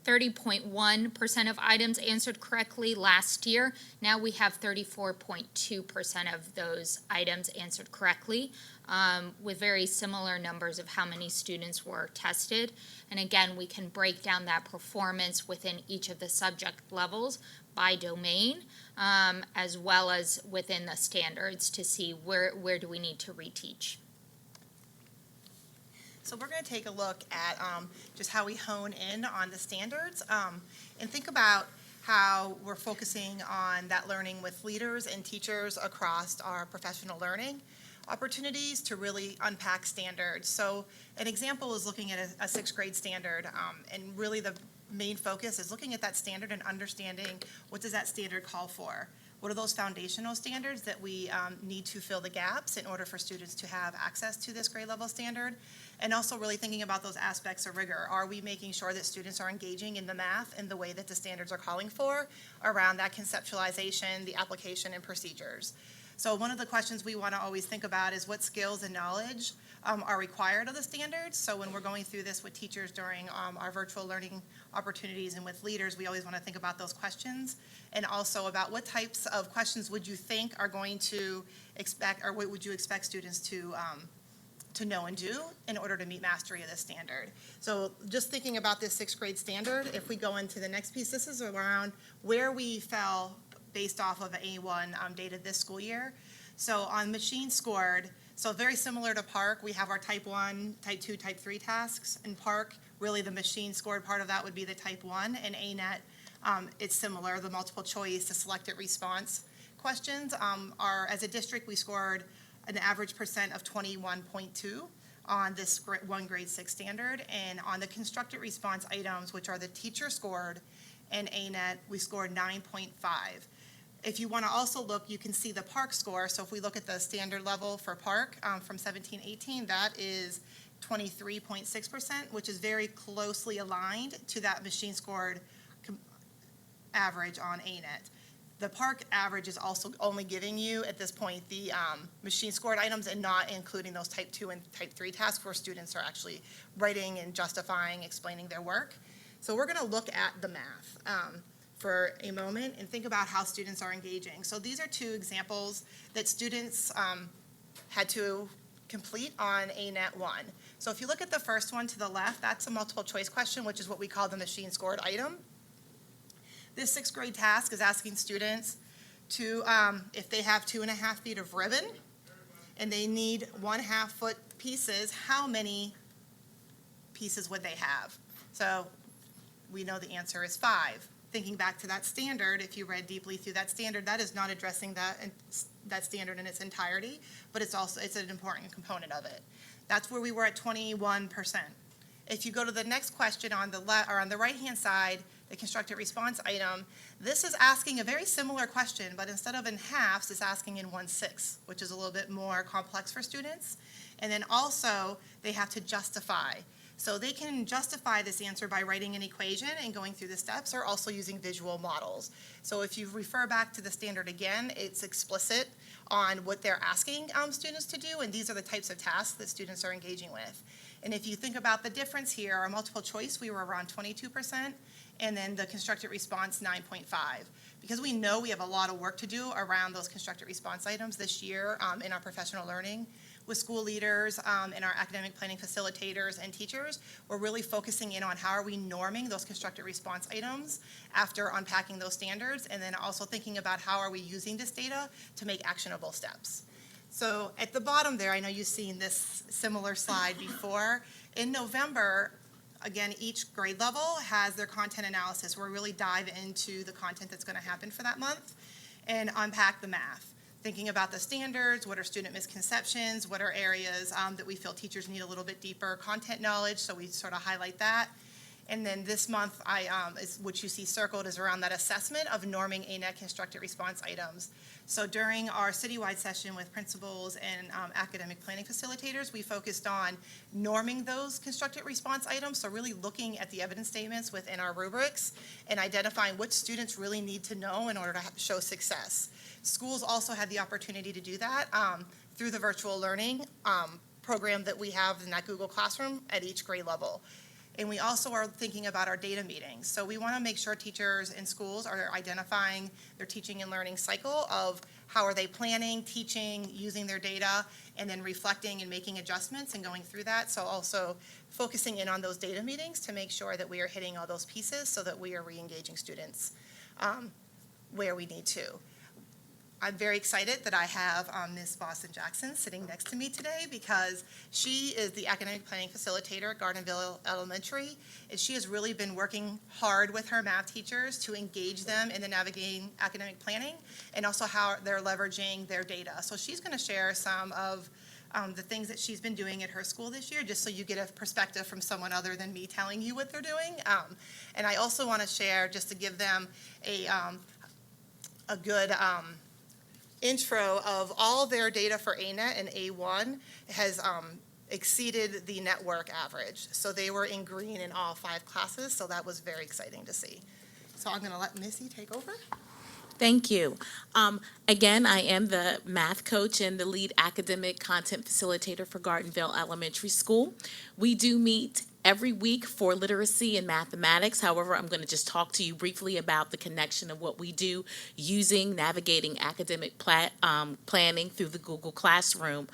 [SPEAKER 14] 30.1% of items answered correctly last year. Now we have 34.2% of those items answered correctly, with very similar numbers of how many students were tested. And again, we can break down that performance within each of the subject levels by domain, as well as within the standards to see where do we need to reteach.
[SPEAKER 15] So we're going to take a look at just how we hone in on the standards and think about how we're focusing on that learning with leaders and teachers across our professional learning opportunities to really unpack standards. So an example is looking at a sixth grade standard, and really the main focus is looking at that standard and understanding what does that standard call for. What are those foundational standards that we need to fill the gaps in order for students to have access to this grade level standard? And also really thinking about those aspects of rigor. Are we making sure that students are engaging in the math in the way that the standards are calling for around that conceptualization, the application, and procedures? So one of the questions we want to always think about is what skills and knowledge are required of the standards. So when we're going through this with teachers during our virtual learning opportunities and with leaders, we always want to think about those questions, and also about what types of questions would you think are going to expect, or what would you expect students to know and do in order to meet mastery of this standard. So just thinking about this sixth grade standard, if we go into the next piece, this is around where we fell based off of A1 data this school year. So on machine scored, so very similar to Park, we have our type 1, type 2, type 3 tasks. In Park, really the machine scored part of that would be the type 1. And ANET, it's similar, the multiple choice, the selected response questions. As a district, we scored an average percent of 21.2 on this one grade 6 standard. And on the constructed response items, which are the teacher scored and ANET, we scored 9.5. If you want to also look, you can see the Park score. So if we look at the standard level for Park from 17-18, that is 23.6%, which is very closely aligned to that machine scored average on ANET. The Park average is also only giving you, at this point, the machine scored items and not including those type 2 and type 3 tasks where students are actually writing and justifying, explaining their work. So we're going to look at the math for a moment and think about how students are engaging. So these are two examples that students had to complete on ANET 1. So if you look at the first one to the left, that's a multiple choice question, which is what we call the machine scored item. This sixth grade task is asking students to, if they have 2.5 feet of ribbon and they need 1/2 foot pieces, how many pieces would they have? So we know the answer is 5. Thinking back to that standard, if you read deeply through that standard, that is not addressing that standard in its entirety, but it's an important component of it. That's where we were at 21%. If you go to the next question on the right-hand side, the constructed response item, this is asking a very similar question, but instead of in halves, it's asking in 1/6, which is a little bit more complex for students. And then also, they have to justify. So they can justify this answer by writing an equation and going through the steps, or also using visual models. So if you refer back to the standard again, it's explicit on what they're asking students to do, and these are the types of tasks that students are engaging with. And if you think about the difference here, our multiple choice, we were around 22%, and then the constructed response, 9.5. Because we know we have a lot of work to do around those constructed response items this year in our professional learning, with school leaders and our academic planning facilitators and teachers, we're really focusing in on how are we norming those constructed response items after unpacking those standards, and then also thinking about how are we using this data to make actionable steps. So at the bottom there, I know you've seen this similar slide before. In November, again, each grade level has their content analysis where we really dive into the content that's going to happen for that month and unpack the math. Thinking about the standards, what are student misconceptions, what are areas that we feel teachers need a little bit deeper content knowledge, so we sort of highlight that. And then this month, which you see circled, is around that assessment of norming ANET constructed response items. So during our citywide session with principals and academic planning facilitators, we focused on norming those constructed response items, so really looking at the evidence statements within our rubrics and identifying which students really need to know in order to show success. Schools also had the opportunity to do that through the virtual learning program that we have in that Google Classroom at each grade level. And we also are thinking about our data meetings. So we want to make sure teachers in schools are identifying their teaching and learning cycle of how are they planning, teaching, using their data, and then reflecting and making adjustments and going through that. So also focusing in on those data meetings to make sure that we are hitting all those pieces so that we are re-engaging students where we need to. I'm very excited that I have Ms. Boston Jackson sitting next to me today because she is the academic planning facilitator at Gardenville Elementary, and she has really been working hard with her math teachers to engage them in the navigating academic planning and also how they're leveraging their data. So she's going to share some of the things that she's been doing at her school this year, just so you get a perspective from someone other than me telling you what they're doing. And I also want to share, just to give them a good intro of all their data for ANET and A1 has exceeded the network average. So they were in green in all 5 classes, so that was very exciting to see. So I'm going to let Missy take over.
[SPEAKER 16] Thank you. Again, I am the math coach and the lead academic content facilitator for Gardenville Elementary School. We do meet every week for literacy and mathematics. However, I'm going to just talk to you briefly about the connection of what we do using navigating academic planning through the Google Classroom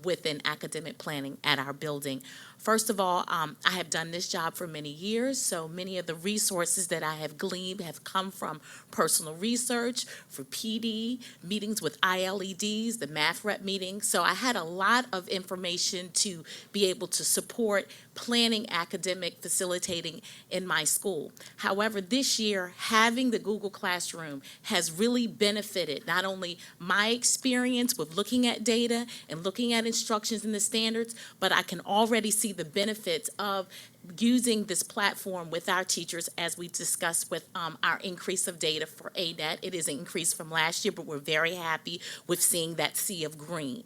[SPEAKER 16] within academic planning at our building. First of all, I have done this job for many years, so many of the resources that I have gleaned have come from personal research, for PD, meetings with ILEDs, the math rep meetings. So I had a lot of information to be able to support planning academic facilitating in my school. However, this year, having the Google Classroom has really benefited not only my experience with looking at data and looking at instructions and the standards, but I can already see the benefits of using this platform with our teachers as we discussed with our increase of data for ANET. It is an increase from last year, but we're very happy with seeing that sea of green.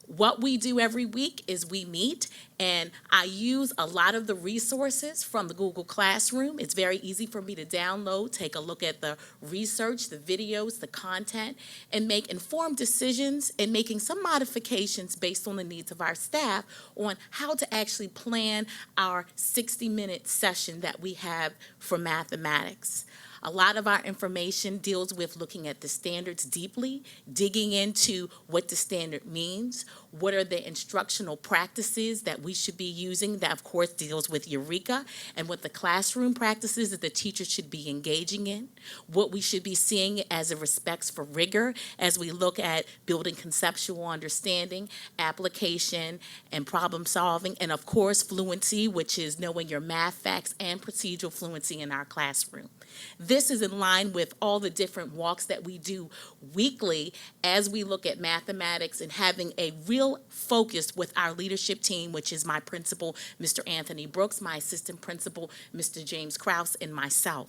[SPEAKER 16] What we do every week is we meet, and I use a lot of the resources from the Google Classroom. It's very easy for me to download, take a look at the research, the videos, the content, and make informed decisions and making some modifications based on the needs of our staff on how to actually plan our 60-minute session that we have for mathematics. A lot of our information deals with looking at the standards deeply, digging into what the standard means, what are the instructional practices that we should be using. That, of course, deals with Eureka, and what the classroom practices that the teacher should be engaging in, what we should be seeing as it respects for rigor as we look at building conceptual understanding, application, and problem solving, and, of course, fluency, which is knowing your math facts and procedural fluency in our classroom. This is in line with all the different walks that we do weekly as we look at mathematics and having a real focus with our leadership team, which is my principal, Mr. Anthony Brooks, my assistant principal, Mr. James Krause, and myself.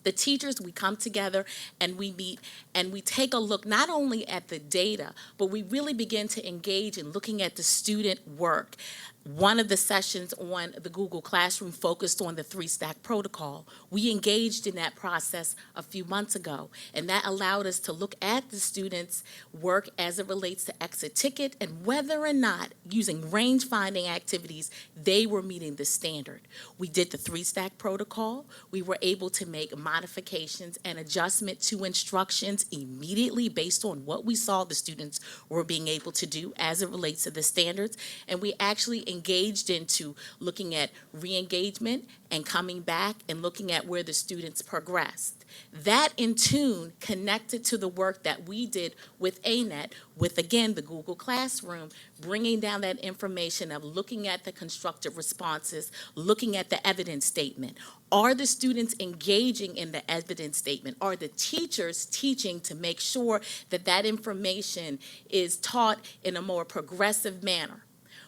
[SPEAKER 16] The teachers, we come together and we meet and we take a look not only at the data, but we really begin to engage in looking at the student work. One of the sessions on the Google Classroom focused on the 3-stack protocol. We engaged in that process a few months ago, and that allowed us to look at the students' work as it relates to exit ticket and whether or not, using range-finding activities, they were meeting the standard. We did the 3-stack protocol. We were able to make modifications and adjustment to instructions immediately based on what we saw the students were being able to do as it relates to the standards, and we actually engaged into looking at re-engagement and coming back and looking at where the students progressed. That in tune connected to the work that we did with ANET, with again the Google Classroom, bringing down that information of looking at the constructive responses, looking at the evidence statement. Are the students engaging in the evidence statement? Are the teachers teaching to make sure that that information is taught in a more progressive manner?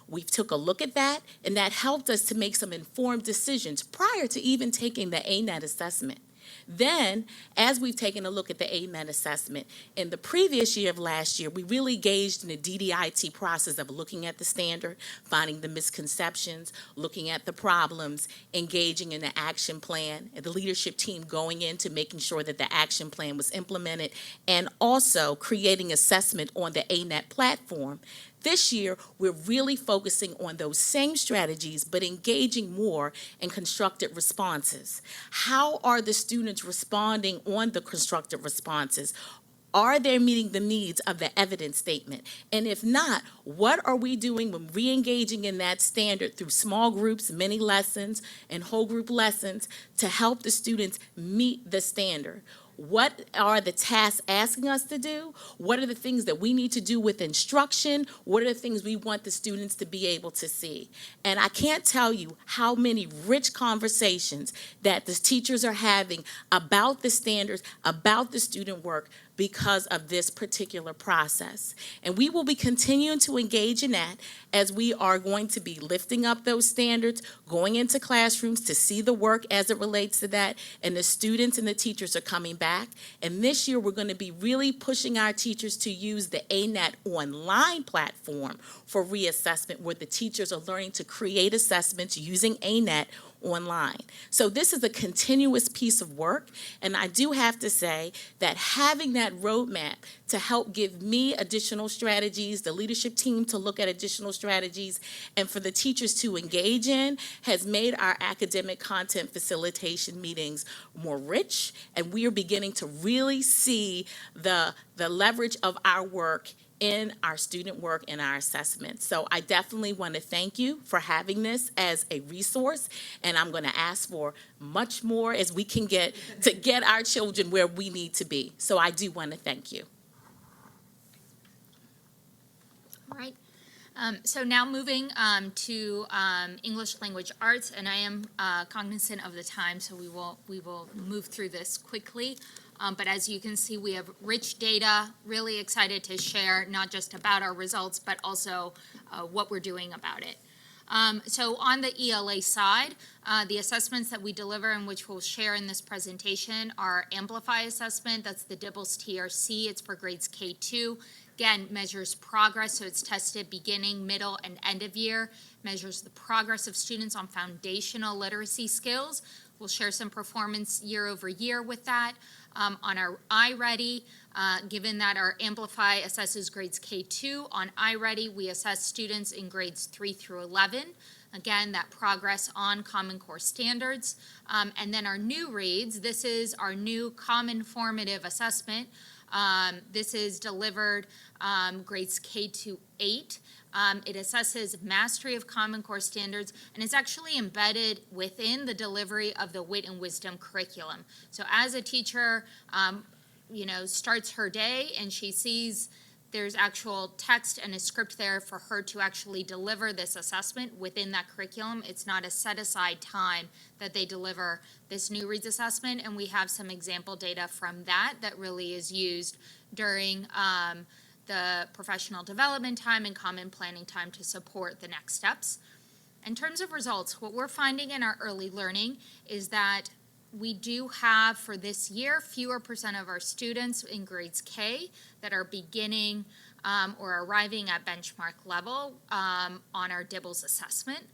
[SPEAKER 16] We took a look at that, and that helped us to make some informed decisions prior to even taking the ANET assessment. Then, as we've taken a look at the AMET assessment, in the previous year of last year, we really engaged in the DDIT process of looking at the standard, finding the misconceptions, looking at the problems, engaging in the action plan, and the leadership team going into making sure that the action plan was implemented, and also creating assessment on the ANET platform. This year, we're really focusing on those same strategies, but engaging more in constructive responses. How are the students responding on the constructive responses? Are they meeting the needs of the evidence statement? And if not, what are we doing when re-engaging in that standard through small groups, mini lessons, and whole group lessons to help the students meet the standard? What are the tasks asking us to do? What are the things that we need to do with instruction? What are the things we want the students to be able to see? And I can't tell you how many rich conversations that the teachers are having about the standards, about the student work, because of this particular process. And we will be continuing to engage in that as we are going to be lifting up those standards, going into classrooms to see the work as it relates to that, and the students and the teachers are coming back. And this year, we're going to be really pushing our teachers to use the ANET online platform for reassessment, where the teachers are learning to create assessments using ANET online. So this is a continuous piece of work, and I do have to say that having that roadmap to help give me additional strategies, the leadership team to look at additional strategies, and for the teachers to engage in has made our academic content facilitation meetings more rich, and we are beginning to really see the leverage of our work in our student work and our assessment. So I definitely want to thank you for having this as a resource, and I'm going to ask for much more as we can get to get our children where we need to be. So I do want to thank you.
[SPEAKER 14] All right. So now moving to English language arts, and I am cognizant of the time, so we will move through this quickly. But as you can see, we have rich data, really excited to share not just about our results, but also what we're doing about it. So on the ELA side, the assessments that we deliver and which we'll share in this presentation are Amplify assessment, that's the DIBELS TRC, it's for grades K2. Again, measures progress, so it's tested beginning, middle, and end of year, measures the progress of students on foundational literacy skills. We'll share some performance year over year with that. On our iReady, given that our Amplify assesses grades K2, on iReady we assess students in grades 3 through 11. Again, that progress on Common Core standards. And then our new reads, this is our new common formative assessment. This is delivered grades K to 8. It assesses mastery of Common Core standards, and it's actually embedded within the delivery of the Wit and Wisdom curriculum. So as a teacher, starts her day and she sees there's actual text and a script there for her to actually deliver this assessment within that curriculum. It's not a set-aside time that they deliver this new reads assessment, and we have some example data from that really is used during the professional development time and common planning time to support the next steps. In terms of results, what we're finding in our early learning is that we do have for this year fewer % of our students in grades K that are beginning or arriving at benchmark level on our DIBELS assessment.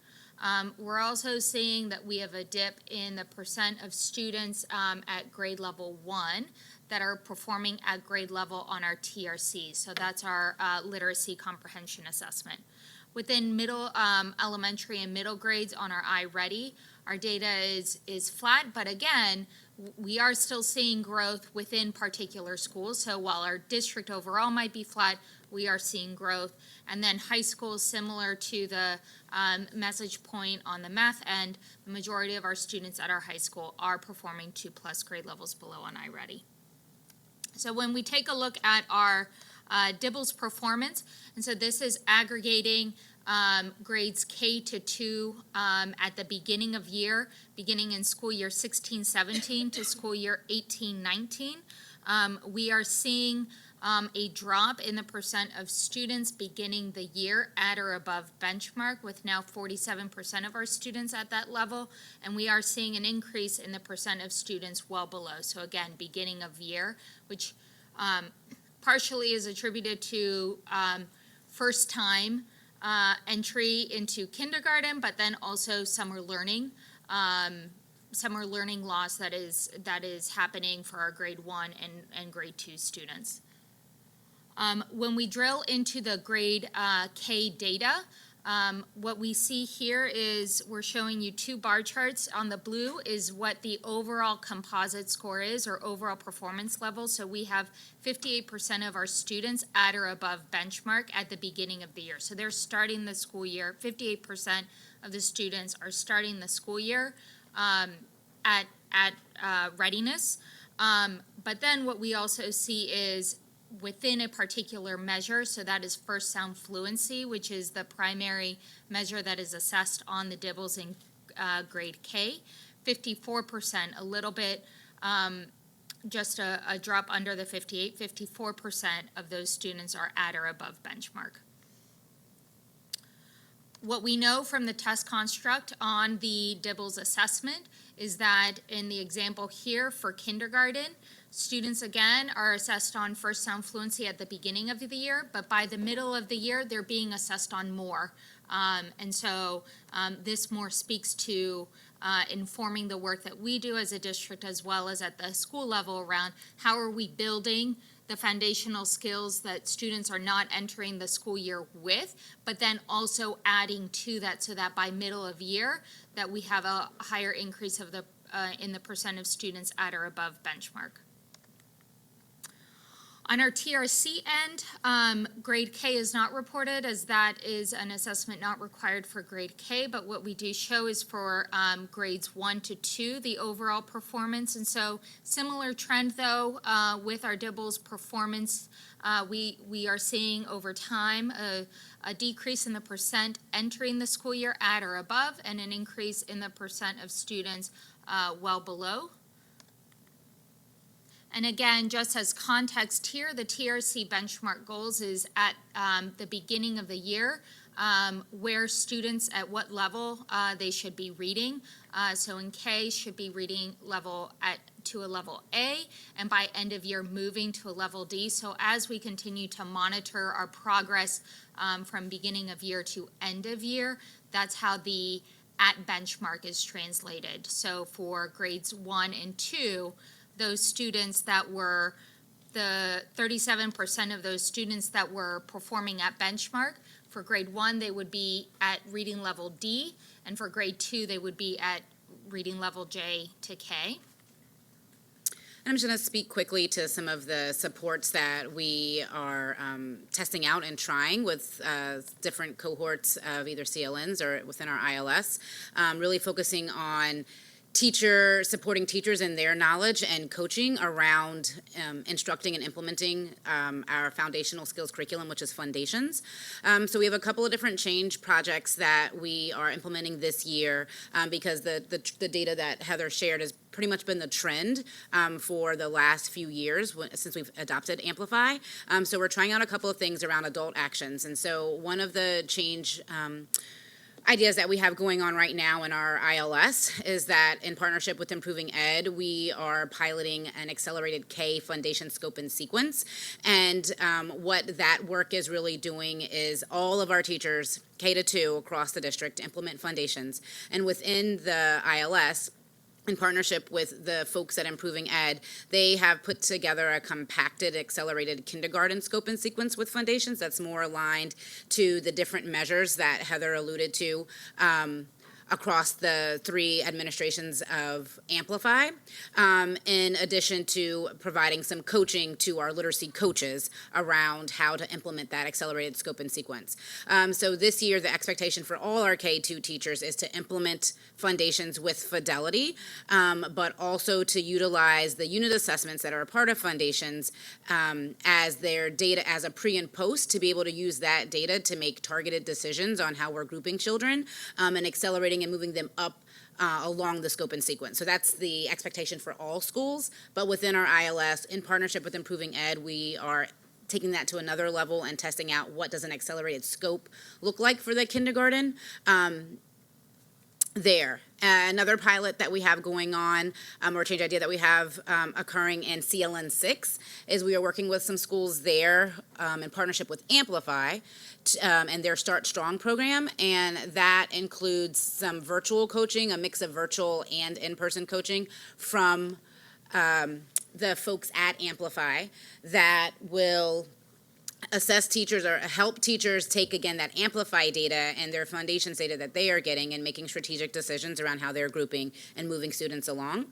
[SPEAKER 14] We're also seeing that we have a dip in the % of students at grade level 1 that are performing at grade level on our TRC. So that's our literacy comprehension assessment. Within middle elementary and middle grades on our iReady, our data is flat, but again, we are still seeing growth within particular schools. So while our district overall might be flat, we are seeing growth. And then high school, similar to the message point on the math end, the majority of our students at our high school are performing 2+ grade levels below on iReady. So when we take a look at our DIBELS performance, and so this is aggregating grades K to 2 at the beginning of year, beginning in school year 16-17 to school year 18-19. We are seeing a drop in the percent of students beginning the year at or above benchmark, with now 47% of our students at that level, and we are seeing an increase in the percent of students well below. So again, beginning of year, which partially is attributed to first time entry into kindergarten, but then also summer learning loss that is happening for our grade 1 and grade 2 students. When we drill into the grade K data, what we see here is we're showing you two bar charts. On the blue is what the overall composite score is, or overall performance level. So we have 58% of our students at or above benchmark at the beginning of the year. So they're starting the school year, 58% of the students are starting the school year at readiness. But then what we also see is within a particular measure, so that is first sound fluency, which is the primary measure that is assessed on the DIBELS in grade K, 54%, a little bit, just a drop under the 58, 54% of those students are at or above benchmark. What we know from the test construct on the DIBELS assessment is that in the example here for kindergarten, students again are assessed on first sound fluency at the beginning of the year, but by the middle of the year, they're being assessed on more. And so this more speaks to informing the work that we do as a district as well as at the school level around how are we building the foundational skills that students are not entering the school year with, but then also adding to that so that by middle of year that we have a higher increase of the in the percent of students at or above benchmark. On our TRC end, grade K is not reported, as that is an assessment not required for grade K, but what we do show is for grades 1 to 2, the overall performance. And so similar trend though with our DIBELS performance, we are seeing over time a decrease in the percent entering the school year at or above, and an increase in the percent of students well below. And again, just as context here, the TRC benchmark goals is at the beginning of the year, where students at what level they should be reading. So in K should be reading level to a level A, and by end of year moving to a level D. So as we continue to monitor our progress from beginning of year to end of year, that's how the at benchmark is translated. So for grades 1 and 2, those students that were, the 37% of those students that were performing at benchmark, for grade 1 they would be at reading level D, and for grade 2 they would be at reading level J to K.
[SPEAKER 3] And I'm just going to speak quickly to some of the supports that we are testing out and trying with different cohorts of either CLNs or within our ILS, really focusing on supporting teachers in their knowledge and coaching around instructing and implementing our foundational skills curriculum, which is Foundations. So we have a couple of different change projects that we are implementing this year because the data that Heather shared has pretty much been the trend for the last few years since we've adopted Amplify. So we're trying out a couple of things around adult actions. And so one of the change ideas that we have going on right now in our ILS is that in partnership with Improving Ed, we are piloting an accelerated K foundation scope and sequence. And what that work is really doing is all of our teachers, K to 2 across the district, implement foundations. And within the ILS, in partnership with the folks at Improving Ed, they have put together a compacted, accelerated kindergarten scope and sequence with Foundations that's more aligned to the different measures that Heather alluded to across the 3 administrations of Amplify, in addition to providing some coaching to our literacy coaches around how to implement that accelerated scope and sequence. So this year, the expectation for all our K-2 teachers is to implement Foundations with fidelity, but also to utilize the unit assessments that are a part of Foundations as their data as a pre and post, to be able to use that data to make targeted decisions on how we're grouping children and accelerating and moving them up along the scope and sequence. So that's the expectation for all schools, but within our ILS, in partnership with Improving Ed, we are taking that to another level and testing out what does an accelerated scope look like for the kindergarten. There. Another pilot that we have going on, or change idea that we have occurring in CLN 6, is we are working with some schools there in partnership with Amplify and their Start Strong program, and that includes some virtual coaching, a mix of virtual and in-person coaching from the folks at Amplify that will assess teachers or help teachers take, again, that Amplify data and their foundations data that they are getting and making strategic decisions around how they're grouping and moving students along.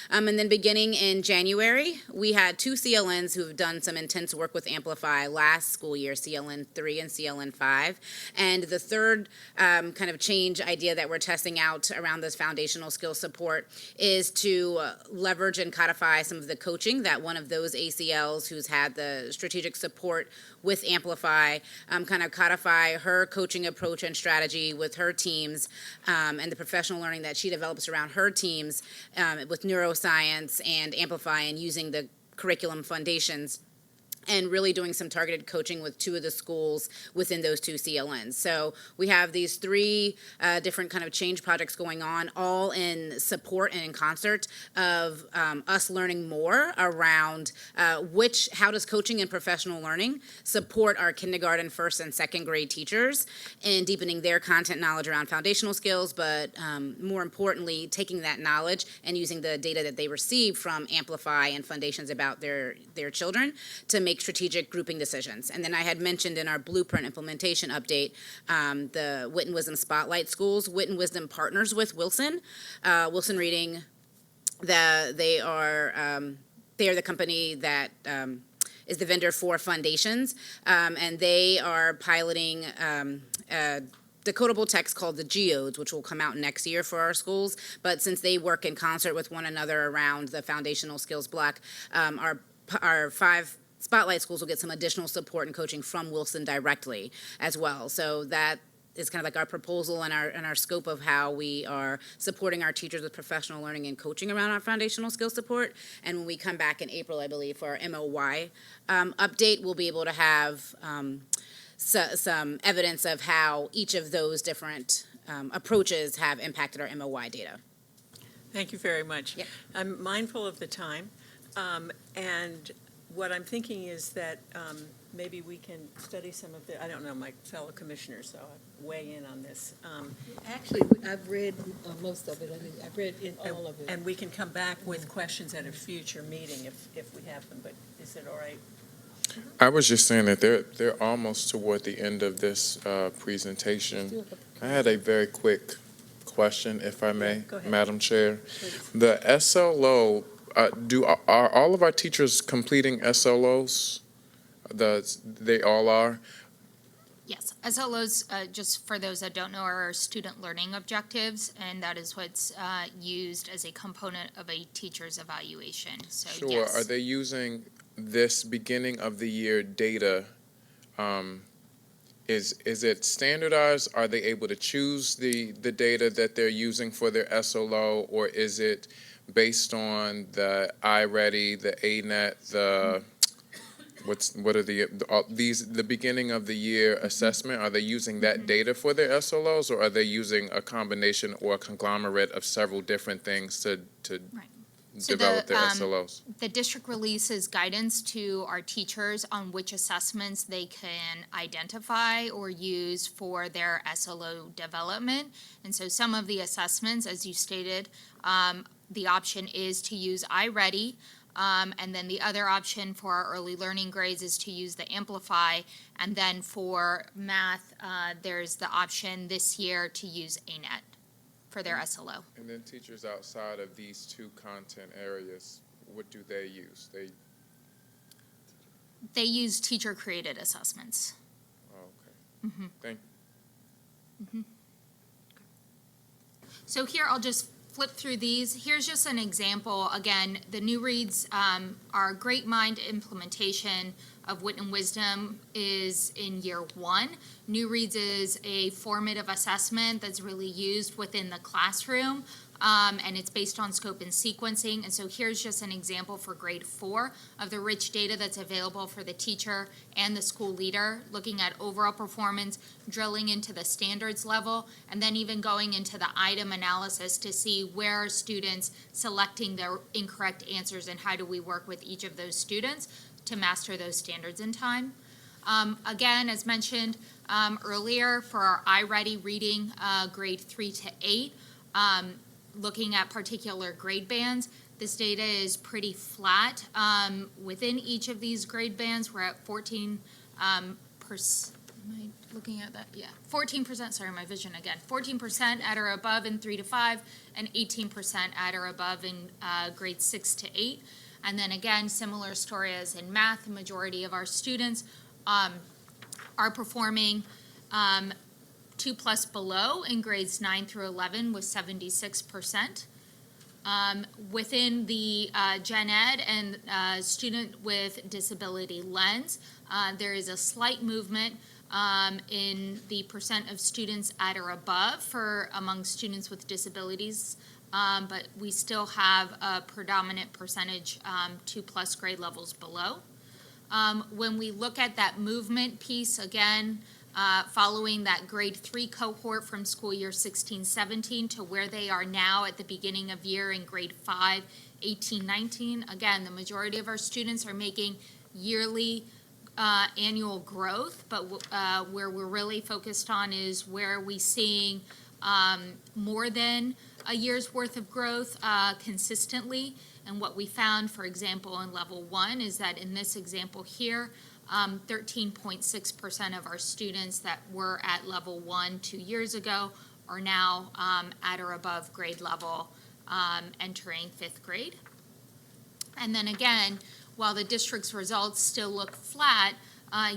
[SPEAKER 3] And then beginning in January, we had 2 CLNs who have done some intense work with Amplify last school year, CLN 3 and CLN 5. And the third kind of change idea that we're testing out around this foundational skill support is to leverage and codify some of the coaching that one of those ACLs who's had the strategic support with Amplify, kind of codify her coaching approach and strategy with her teams and the professional learning that she develops around her teams with neuroscience and Amplify and using the curriculum foundations, and really doing some targeted coaching with 2 of the schools within those 2 CLNs. So we have these 3 different kind of change projects going on, all in support and in concert of us learning more around how does coaching and professional learning support our kindergarten, first and second grade teachers in deepening their content knowledge around foundational skills, but more importantly, taking that knowledge and using the data that they receive from Amplify and foundations about their children to make strategic grouping decisions. And then I had mentioned in our blueprint implementation update the Wit and Wisdom Spotlight schools. Wit and Wisdom partners with Wilson. Wilson Reading, they are the company that is the vendor for foundations, and they are piloting decodable text called the Geodes, which will come out next year for our schools. But since they work in concert with one another around the foundational skills block, our 5 Spotlight schools will get some additional support and coaching from Wilson directly as well. So that is kind of like our proposal and our scope of how we are supporting our teachers with professional learning and coaching around our foundational skill support. And when we come back in April, I believe, for our MOY update, we'll be able to have some evidence of how each of those different approaches have impacted our MOY data.
[SPEAKER 1] Thank you very much.
[SPEAKER 3] Yeah.
[SPEAKER 1] I'm mindful of the time, and what I'm thinking is that maybe we can study some of the, I don't know, my fellow commissioners, so I'll weigh in on this.
[SPEAKER 9] Actually, I've read most of it. I mean, I've read all of it.
[SPEAKER 1] And we can come back with questions at a future meeting if we have them, but is it all right?
[SPEAKER 8] I was just saying that they're almost toward the end of this presentation. I had a very quick question, if I may,
[SPEAKER 1] Go ahead.
[SPEAKER 8] Madam Chair. The SLO, are all of our teachers completing SLOs? They all are?
[SPEAKER 14] Yes, SLOs, just for those that don't know, are our student learning objectives, and that is what's used as a component of a teacher's evaluation. So,
[SPEAKER 8] Sure.
[SPEAKER 14] yes.
[SPEAKER 8] Are they using this beginning of the year data? Is it standardized? Are they able to choose the data that they're using for their SLO, or is it based on the iReady, the ANET, the the beginning of the year assessment? Are they using that data for their SLOs, or are they using a combination or a conglomerate of several different things to
[SPEAKER 14] So
[SPEAKER 8] develop their SLOs?
[SPEAKER 14] The district releases guidance to our teachers on which assessments they can identify or use for their SLO development. And so some of the assessments, as you stated, the option is to use iReady. And then the other option for our early learning grades is to use the Amplify. And then for math, there's the option this year to use ANET for their SLO.
[SPEAKER 8] And then teachers outside of these 2 content areas, what do they use?
[SPEAKER 14] They use teacher-created assessments.
[SPEAKER 8] Oh, okay. Thank you.
[SPEAKER 14] So here, I'll just flip through these. Here's just an example. Again, the new reads are Great Mind implementation of Wit and Wisdom is in year 1. New Reads is a formative assessment that's really used within the classroom and it's based on scope and sequencing. And so here's just an example for grade 4 of the rich data that's available for the teacher and the school leader, looking at overall performance, drilling into the standards level, and then even going into the item analysis to see where are students selecting their incorrect answers and how do we work with each of those students to master those standards in time. Again, as mentioned earlier, for our iReady reading grade 3 to 8, looking at particular grade bands, this data is pretty flat. Within each of these grade bands, we're at 14%. Am I looking at that? Yeah, 14%, sorry, my vision again. 14% at or above in 3 to 5, and 18% at or above in grades 6 to 8. And then again, similar story as in math, the majority of our students are performing 2+ below in grades 9 through 11 with 76%. Within the Gen Ed and student with disability lens, there is a slight movement in the percent of students at or above for among students with disabilities, but we still have a predominant percentage 2+ grade levels below. When we look at that movement piece, again, following that grade 3 cohort from school year 16-17 to where they are now at the beginning of year in grade 5, 18-19, again, the majority of our students are making yearly annual growth, but where we're really focused on is where are we seeing more than a year's worth of growth consistently. And what we found, for example, in level 1 is that in this example here, 13.6% of our students that were at level 1 2 years ago are now at or above grade level entering 5th grade. And then again, while the district's results still look flat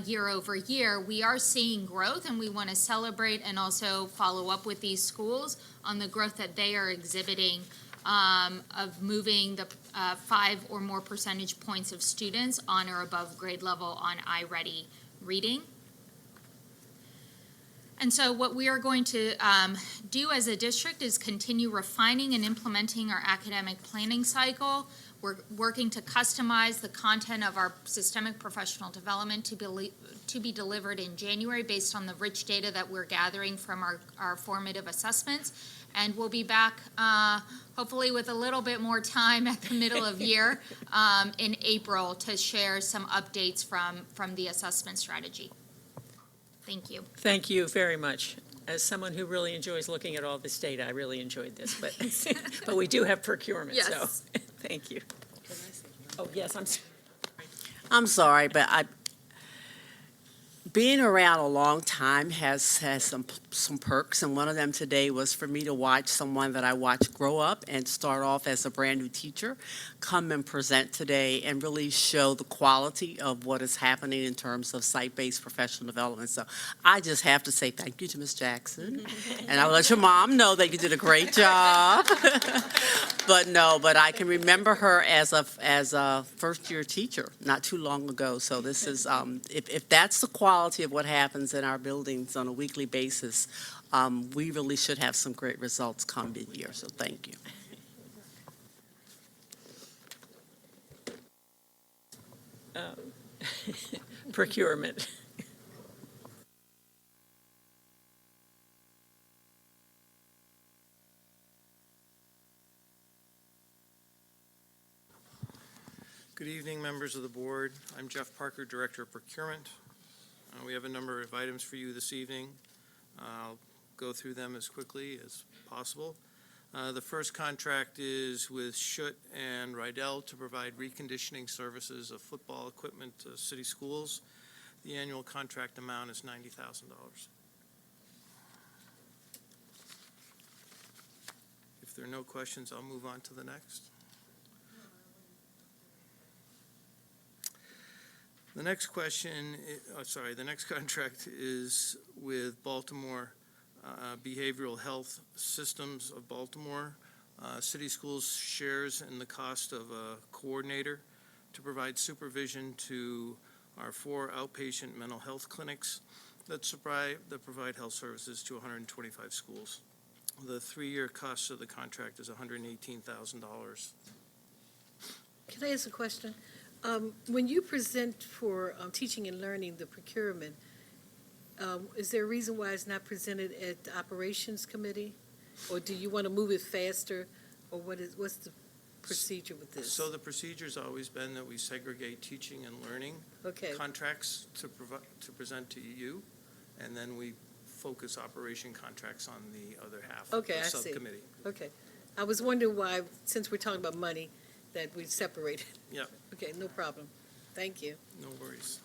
[SPEAKER 14] year over year, we are seeing growth, and we want to celebrate and also follow up with these schools on the growth that they are exhibiting of moving the 5 or more percentage points of students on or above grade level on iReady reading. And so what we are going to do as a district is continue refining and implementing our academic planning cycle. We're working to customize the content of our systemic professional development to be delivered in January based on the rich data that we're gathering from our formative assessments. And we'll be back hopefully with a little bit more time at the middle of year in April to share some updates from the assessment strategy. Thank you.
[SPEAKER 1] Thank you very much. As someone who really enjoys looking at all this data, I really enjoyed this, but but we do have procurement, so
[SPEAKER 13] Yes.
[SPEAKER 1] thank you. Oh, yes,
[SPEAKER 10] I'm sorry, but being around a long time has some perks, and one of them today was for me to watch someone that I watched grow up and start off as a brand new teacher, come and present today and really show the quality of what is happening in terms of site-based professional development. So I just have to say thank you to Ms. Jackson, and I'll let your mom know that you did a great job. But I can remember her as a first-year teacher not too long ago. So this is if that's the quality of what happens in our buildings on a weekly basis, we really should have some great results come mid-year. So thank you.
[SPEAKER 1] Procurement.
[SPEAKER 12] Good evening, members of the board. I'm Jeff Parker, Director of Procurement. We have a number of items for you this evening. I'll go through them as quickly as possible. The first contract is with Schutt and Rydell to provide reconditioning services of football equipment to city schools. The annual contract amount is $90,000. If there are no questions, I'll move on to the next. The next the next contract is with Baltimore Behavioral Health Systems of Baltimore. City Schools shares in the cost of a coordinator to provide supervision to our 4 outpatient mental health clinics that provide health services to 125 schools. The 3-year cost of the contract is $118,000.
[SPEAKER 9] Can I ask a question? When you present for teaching and learning the procurement, is there a reason why it's not presented at the operations committee? Or do you want to move it faster? Or what's the procedure with this?
[SPEAKER 12] So the procedure's always been that we segregate teaching and learning
[SPEAKER 9] Okay,
[SPEAKER 12] contracts to present to you, and then we focus operation contracts on the other half of
[SPEAKER 9] Okay,
[SPEAKER 12] the
[SPEAKER 9] I see.
[SPEAKER 12] subcommittee.
[SPEAKER 9] okay. I was wondering why, since we're talking about money, that we separated.
[SPEAKER 12] Yep.
[SPEAKER 9] Okay, no problem. Thank you.
[SPEAKER 12] No worries.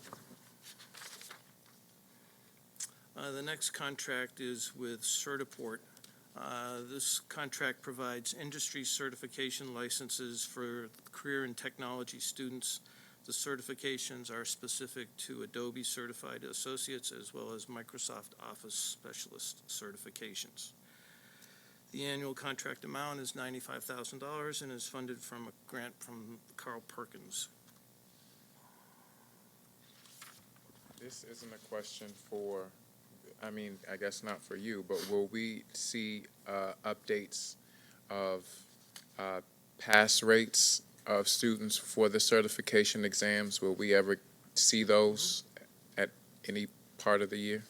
[SPEAKER 12] The next contract is with Certiport. This contract provides industry certification licenses for career and technology students. The certifications are specific to Adobe Certified Associates as well as Microsoft Office Specialist certifications. The annual contract amount is $95,000 and is funded from a grant from Carl Perkins.
[SPEAKER 8] This isn't a question for, I mean, I guess not for you, but will we see updates of pass rates of students for the certification exams? Will we ever see those at any part of the year?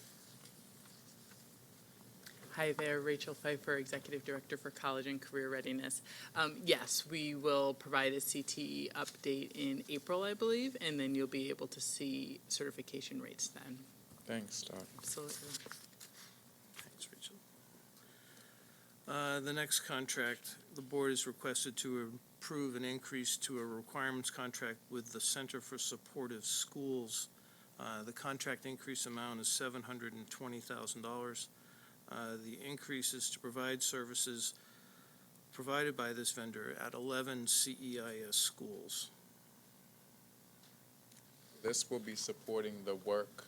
[SPEAKER 17] Hi there, Rachel Pfeiffer, Executive Director for College and Career Readiness. Yes, we will provide a CTE update in April, I believe, and then you'll be able to see certification rates then.
[SPEAKER 8] Thanks, Doc.
[SPEAKER 17] Absolutely.
[SPEAKER 12] Thanks, Rachel. The next contract, the board is requested to approve an increase to a requirements contract with the Center for Supportive Schools. The contract increase amount is $720,000. The increase is to provide services provided by this vendor at 11 CEIS schools.
[SPEAKER 8] This will be supporting the work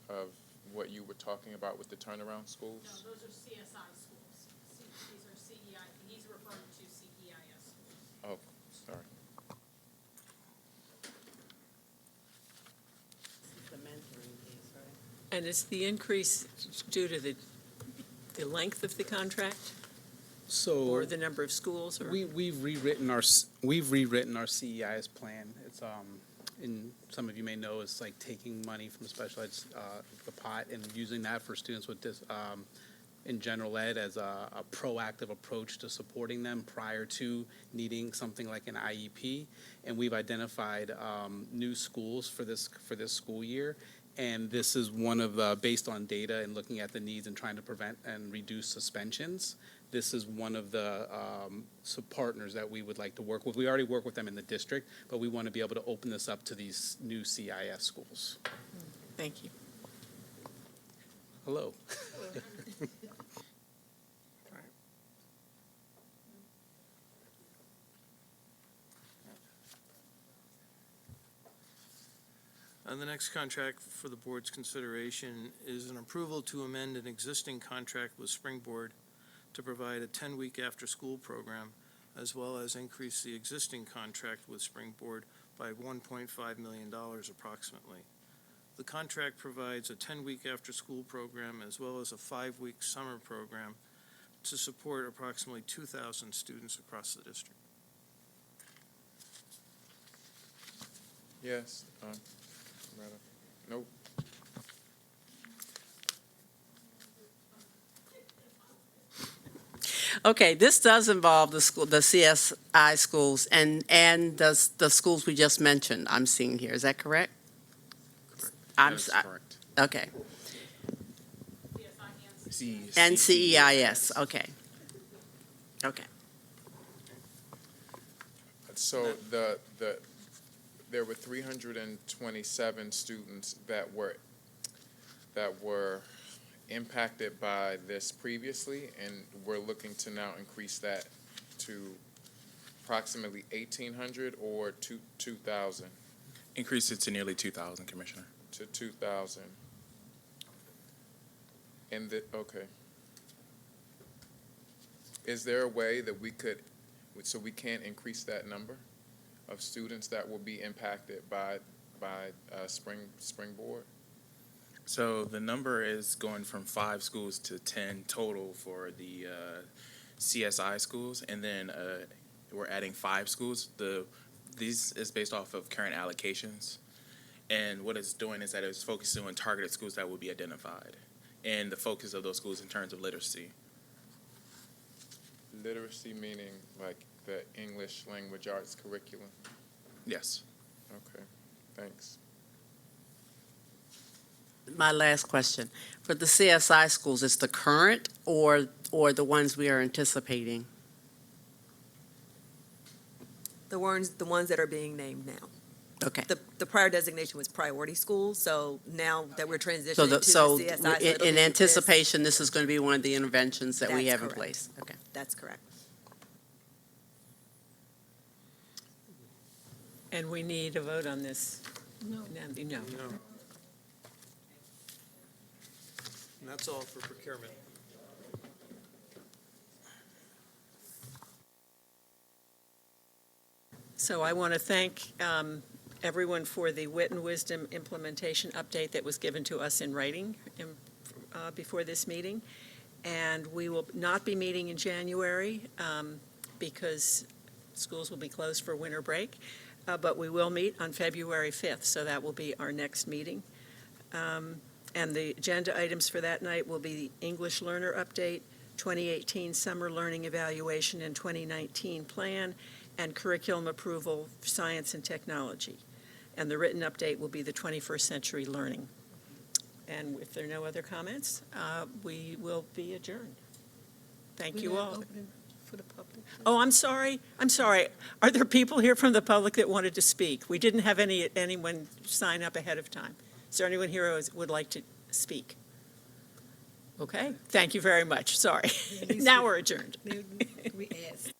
[SPEAKER 8] of what you were talking about with the turnaround schools?
[SPEAKER 11] No, those are CSI schools. These are CEI, he's referring to CEIS schools.
[SPEAKER 8] Oh, sorry.
[SPEAKER 17] The mentoring piece, right?
[SPEAKER 1] And is the increase due to the length of the contract
[SPEAKER 18] So
[SPEAKER 1] or the number of schools? Or
[SPEAKER 18] we've rewritten our CEIS plan. It's and some of you may know it's like taking money from the special ed the pot and using that for students with this in general ed as a proactive approach to supporting them prior to needing something like an IEP. And we've identified new schools for this school year. And this is one of the, based on data and looking at the needs and trying to prevent and reduce suspensions, this is one of the partners that we would like to work with. We already work with them in the district, but we want to be able to open this up to these new CIS schools.
[SPEAKER 1] Thank you.
[SPEAKER 18] Hello.
[SPEAKER 12] The next contract for the board's consideration is an approval to amend an existing contract with Springboard to provide a 10-week after-school program, as well as increase the existing contract with Springboard by $1.5 million approximately. The contract provides a 10-week after-school program as well as a 5-week summer program to support approximately 2,000 students across the district.
[SPEAKER 8] Yes. Nope.
[SPEAKER 10] Okay, this does involve the school, the CSI schools and the schools we just mentioned I'm seeing here. Is that correct?
[SPEAKER 19] That is correct.
[SPEAKER 10] Okay.
[SPEAKER 19] And
[SPEAKER 10] CEIS, okay. Okay.
[SPEAKER 8] So there were 327 students that were impacted by this previously, and we're looking to now increase that to approximately 1,800 or 2,000?
[SPEAKER 19] Increase it to nearly 2,000, Commissioner.
[SPEAKER 8] To 2,000. Okay. Is there a way that we can increase that number of students that will be impacted by Springboard?
[SPEAKER 19] So the number is going from 5 schools to 10 total for the CSI schools, and then we're adding 5 schools. These is based off of current allocations, and what it's doing is that it's focusing on targeted schools that will be identified, and the focus of those schools in terms of literacy.
[SPEAKER 8] Literacy meaning like the English language arts curriculum?
[SPEAKER 19] Yes.
[SPEAKER 8] Okay, thanks.
[SPEAKER 10] My last question, for the CSI schools, is the current or the ones we are anticipating?
[SPEAKER 13] The ones that are being named now.
[SPEAKER 10] Okay.
[SPEAKER 13] The prior designation was priority schools, so now that we're transitioning
[SPEAKER 10] So
[SPEAKER 13] to the CSI. it'll
[SPEAKER 10] in
[SPEAKER 13] be
[SPEAKER 10] anticipation, this is going to be one of the interventions that we
[SPEAKER 13] That's
[SPEAKER 10] have in
[SPEAKER 13] correct.
[SPEAKER 10] place? Okay.
[SPEAKER 13] That's correct.
[SPEAKER 1] And we need a vote on this? No. No.
[SPEAKER 12] And that's all for procurement.
[SPEAKER 1] So I want to thank everyone for the Wit and Wisdom implementation update that was given to us in writing before this meeting. And we will not be meeting in January because schools will be closed for winter break. But we will meet on February 5th, so that will be our next meeting. And the agenda items for that night will be the English learner update, 2018 summer learning evaluation and 2019 plan, and curriculum approval for science and technology. And the written update will be the 21st century learning. And if there are no other comments, we will be adjourned. Thank you all.
[SPEAKER 9] For the public.
[SPEAKER 1] Oh, I'm sorry. Are there people here from the public that wanted to speak? We didn't have anyone sign up ahead of time. Is there anyone here who would like to speak? Okay, thank you very much. Sorry. Now we're adjourned.
[SPEAKER 9] We asked.